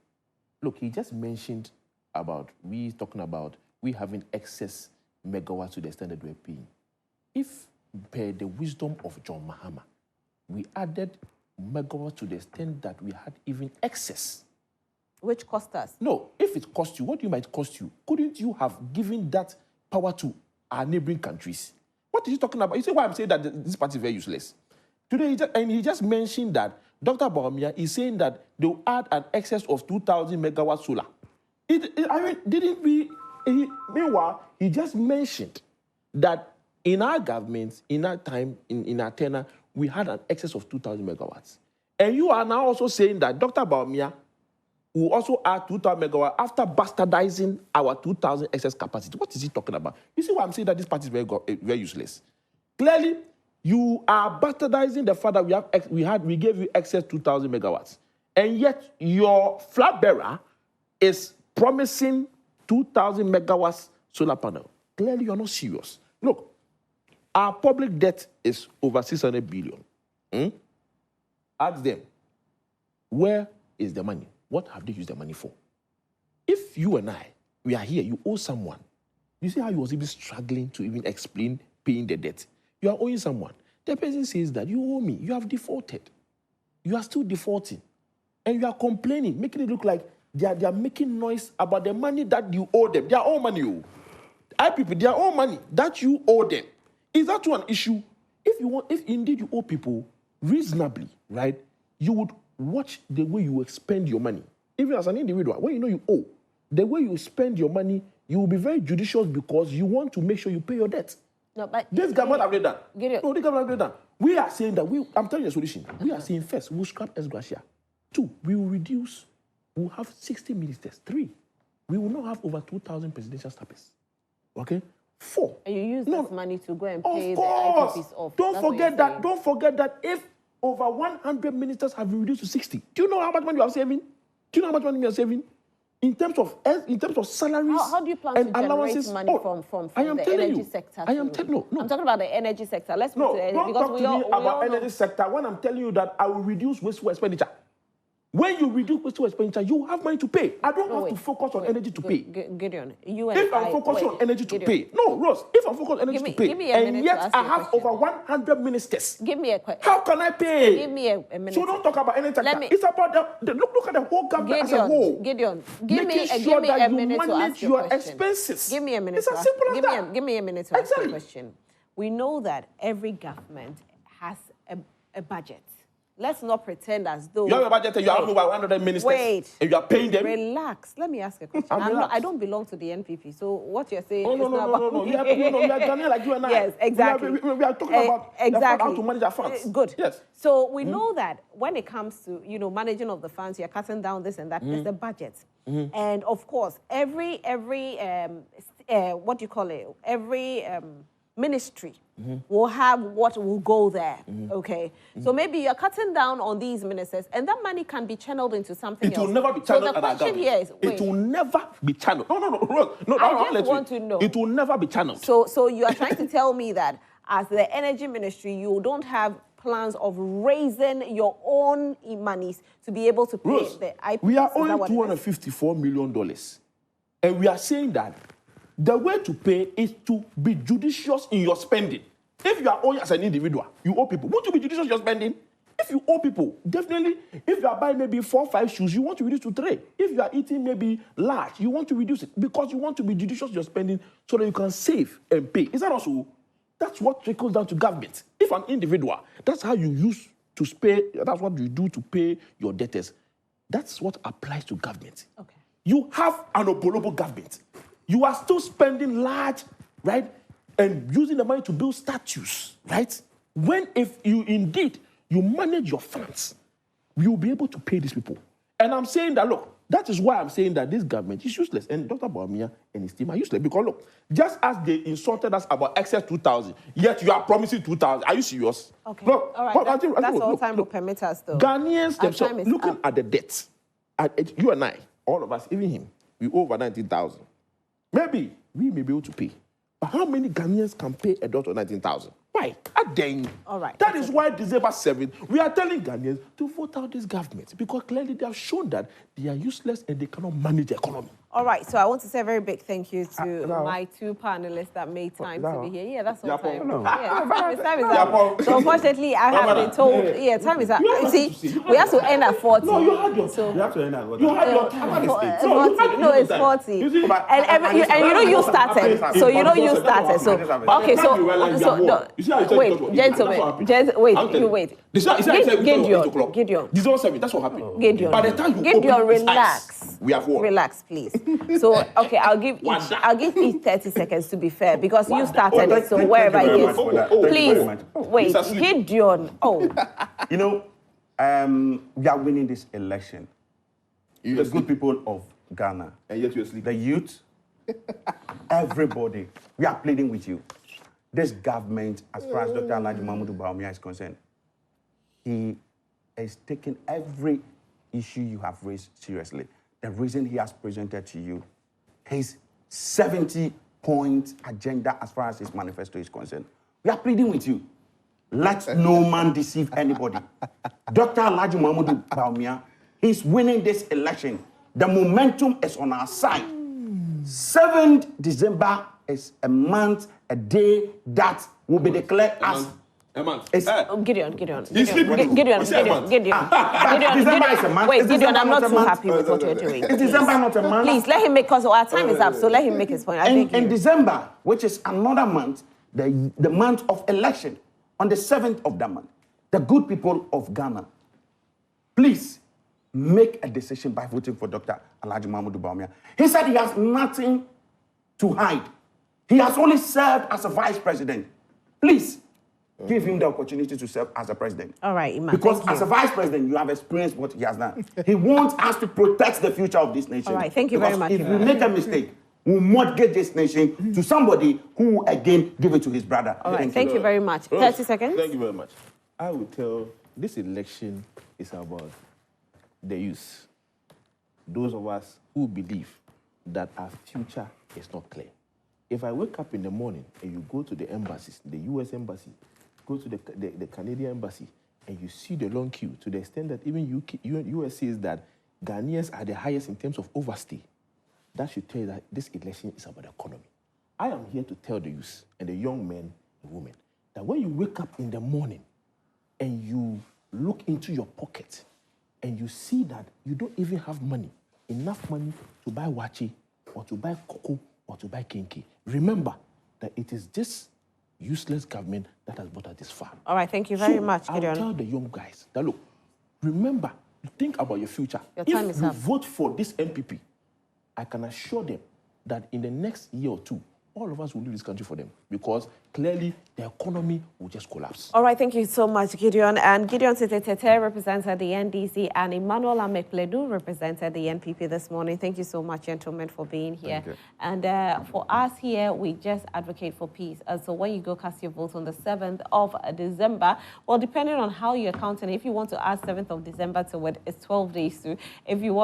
Look, he just mentioned about, we having excess megawatts to the extent that we're paying. If, per the wisdom of John Mahama, we added megawatts to the extent that we had even excess. Which cost us? No, if it cost you, what you might cost you, couldn't you have given that power to our neighboring countries? What is he talking about? You see why I'm saying that this party is very useless? Today, he just mentioned that Dr. Bawumia is saying that they'll add an excess of 2,000 megawatt solar. Meanwhile, he just mentioned that in our government, in our time, in our tenure, we had an excess of 2,000 megawatts. And you are now also saying that Dr. Bawumia will also add 2,000 megawatts after bastardizing our 2,000 excess capacity. What is he talking about? You see why I'm saying that this party is very useless? Clearly, you are bastardizing the fact that we gave you excess 2,000 megawatts. And yet your flag bearer is promising 2,000 megawatts solar panel. Clearly, you're not serious. Look, our public debt is over 600 billion. Ask them, where is the money? What have they used the money for? If you and I, we are here, you owe someone. You see how you was even struggling to even explain paying the debt? You are owing someone. The person says that you owe me. You have defaulted. You are still defaulting. And you are complaining, making it look like they are making noise about the money that you owe them. Their own money. IPP, their own money that you owe them. Is that one issue? If indeed you owe people reasonably, right, you would watch the way you expend your money. Even as an individual, when you know you owe, the way you spend your money, you will be very judicious because you want to make sure you pay your debt. No, but This government have done. Gideon. No, this government have done. We are saying that I'm telling you the solution. We are saying first, we'll scrap ex gratia. 2, we will reduce. We'll have 60 ministers. 3, we will not have over 2,000 presidential staffers. Okay? 4. And you use this money to go and pay Of the course. IPPs off. Don't That's what forget you're that. saying. Don't forget that if over 100 ministers have been reduced to 60, do you know how much money you are saving? Do you know how much money you are saving? In terms of salaries, How do you plan and to generate allowances, money from I am the telling energy you. sector? I am telling no. I'm talking about the energy sector. Let's No, move to the don't because talk we to all, me we about all know. energy sector when I'm telling you that I will reduce wasteful expenditure. When you reduce wasteful expenditure, you have money to pay. I don't have to focus on energy to pay. Gideon, you and If I'm focusing on energy to Gideon, pay, no, Ross, if I'm focusing on energy to give pay, me a and minute to yet ask I you a have question. over 100 ministers, Give me a question. how can I pay? Give me a minute. So don't talk about energy sector. Let me- It's about look at the whole government as a whole. Gideon, give me Making sure that a you minute to manage ask your your question. expenses. Give me a minute. It's to as ask- simple as give me that. give me a minute to ask Exactly. your question. We know that every government has a budget. Let's not pretend as though You have a budget and you have over 100 ministers. Wait. And you are paying them. Relax. Let me ask a question. I'm relaxed. I don't belong to the NPP, so what you're saying Oh, is no. not about You me. are Ghanaian like you and I. Yes, exactly. We are talking about exactly. how to manage our funds. Good. Yes. So we know that when it comes to managing of the funds, you're cutting down this and that. It's the budget, and of course, every what do you call it? Every ministry will have what will go there. Okay. So maybe you're cutting down on these ministers, and that money can be channeled into something It else. will never be channeled So the at our question government. here is, wait. It will never be channeled. No. I just want to know. It will never be channeled. So you are trying to tell me that as the energy ministry, you don't have plans of raising your own monies to be able to pay Rose, the IPPs? we are Is that owing what it is? $254 million. And we are saying that the way to pay is to be judicious in your spending. If you are owing as an individual, you owe people. Won't you be judicious in your spending? If you owe people, definitely, if you are buying maybe 4 or 5 shoes, you want to reduce to 3. If you are eating maybe large, you want to reduce it because you want to be judicious in your spending so that you can save and pay. Is that also? That's what trickles down to government. If an individual, that's how you use to pay, that's what you do to pay your debtors. That's what applies to government. Okay. You have an obolobol government. You are still spending large, right? And using the money to build statues, right? When if you indeed, you manage your funds, you will be able to pay these people. And I'm saying that, look, that is why I'm saying that this government is useless. And Dr. Bawumia and his team are useless. Because, look, just as they insulted us about excess 2,000, yet you are promising 2,000. Are you serious? Okay. Look, All right. That's all time will look, permit us, though. Ghanaians Our themselves, time is looking up. at the debt, you and I, all of us, even him, we owe over 19,000. Maybe we may be able to pay. But how many Ghanaians can pay a debt of 19,000? Why? Then. All right. That is why December 7th, we are telling Ghanaians to vote out this government because clearly they have shown that they are useless and they cannot manage the economy. All right, so I want to say a very big thank you to no. my 2 panelists that made time no. to be here. Yeah, that's all Yeah, time. no. Yeah, time is Yeah, up. Paul. So unfortunately, I have been told, yeah, time is up. You have You to see, see. we have to end at 40. No, you had your So, You have to end at what You time? had your time. No, you had no, it's your 40. time. You see, And you started. So you know you started. So okay, so no. Wait, gentlemen, wait. Gideon. December 7th, that's what happened. Gideon. By the time you Gideon, open his relax. eyes, we have won. Relax, please. So, okay, I'll give each 30 seconds to be fair because you started it. So wherever Thank it you is, very much for that. Thank you please very much. wait. He's asleep. Gideon. Oh, You know, we are winning this election. You The asleep. good people of Ghana, And yet you're asleep. the youth, everybody, we are pleading with you. This government, as far as Dr. Alhaji Mahmoud Bawumia is concerned, he is taking every issue you have raised seriously. The reason he has presented to you his 70-point agenda as far as his manifesto is concerned. We are pleading with you. Let no man deceive anybody. Dr. Alhaji Mahmoud Bawumia, he's winning this election. The momentum is on our side. 7th December is a month, a day that will be declared as... It's, Gideon. December Gideon. is a month. Wait, Is Gideon, December I'm not not a too month? happy with what you're doing. Is December not a month? Please let him make, because our time is up. So let him make his point. I beg In you. December, which is another month, the month of election, on the 7th of that month, the good people of Ghana, please make a decision by voting for Dr. Alhaji Mahmoud Bawumia. He said he has nothing to hide. He has only served as a vice president. Please, give him the opportunity to serve as a president. All right, Iman, because thank you. as a vice president, you have experienced what he has done. He wants us to protect the future of this nation. All right, thank you very much. If we make a mistake, we'll mortgage this nation to somebody who will again give it to his brother. All right, thank you very much. 30 seconds. Thank you very much. I will tell this election is about the youth. Those of us who believe that our future is not clear. If I wake up in the morning and you go to the embassies, the US embassy, go to the Canadian embassy, and you see the long queue to the extent that even US says that Ghanaians are the highest in terms of overstay, that should tell you that this election is about the economy. I am here to tell the youth and the young men and women that when you wake up in the morning and you look into your pocket and you see that you don't even have money, enough money to buy wachi or to buy cocoa or to buy kinky, remember that it is this useless government that has brought us this far. All right, thank you very much, Gideon. I'll tell the young guys that, look, remember, think about your future. Your time if is you up. vote for this MPP, I can assure them that in the next year or two, all of us will leave this country for them because clearly the economy will just collapse. All right, thank you so much, Gideon. And Gideon Tete represented the NDC and Emmanuel Amekledu represented the NPP this morning. Thank you so much, gentlemen, for being here. And for us here, we just advocate for peace. So when you go cast your vote on the 7th of December, well, depending on how you're counting, if you want to add 7th of December to it, it's 12 days to. If you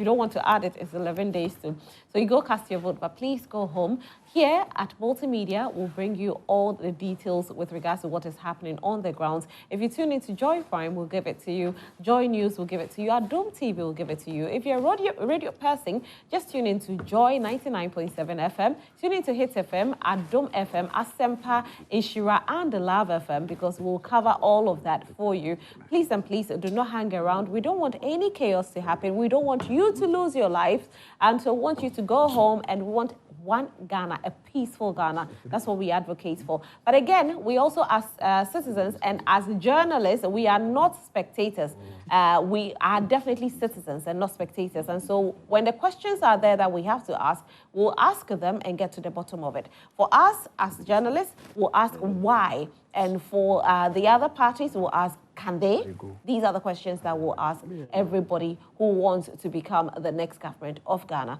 don't want to add it, it's 11 days to. So you go cast your vote, but please go home. Here at Multimedia, we'll bring you all the details with regards to what is happening on the ground. If you tune into Joy Prime, we'll give it to you. Joy News, we'll give it to you. At Dome TV, we'll give it to you. If you're a radio person, just tune into Joy 99.7 FM. Tune into Hit FM, at Dome FM, Asempa, Ishira, and the Love FM, because we'll cover all of that for you. Please and please do not hang around. We don't want any chaos to happen. We don't want you to lose your life. And so we want you to go home, and we want one Ghana, a peaceful Ghana. That's what we advocate for. But again, we also as citizens and as journalists, we are not spectators. We are definitely citizens and not spectators. And so when the questions are there that we have to ask, we'll ask them and get to the bottom of it. For us as journalists, we'll ask why. And for the other parties, we'll ask, can they? These are the questions that we'll ask everybody who wants to become the next government of Ghana.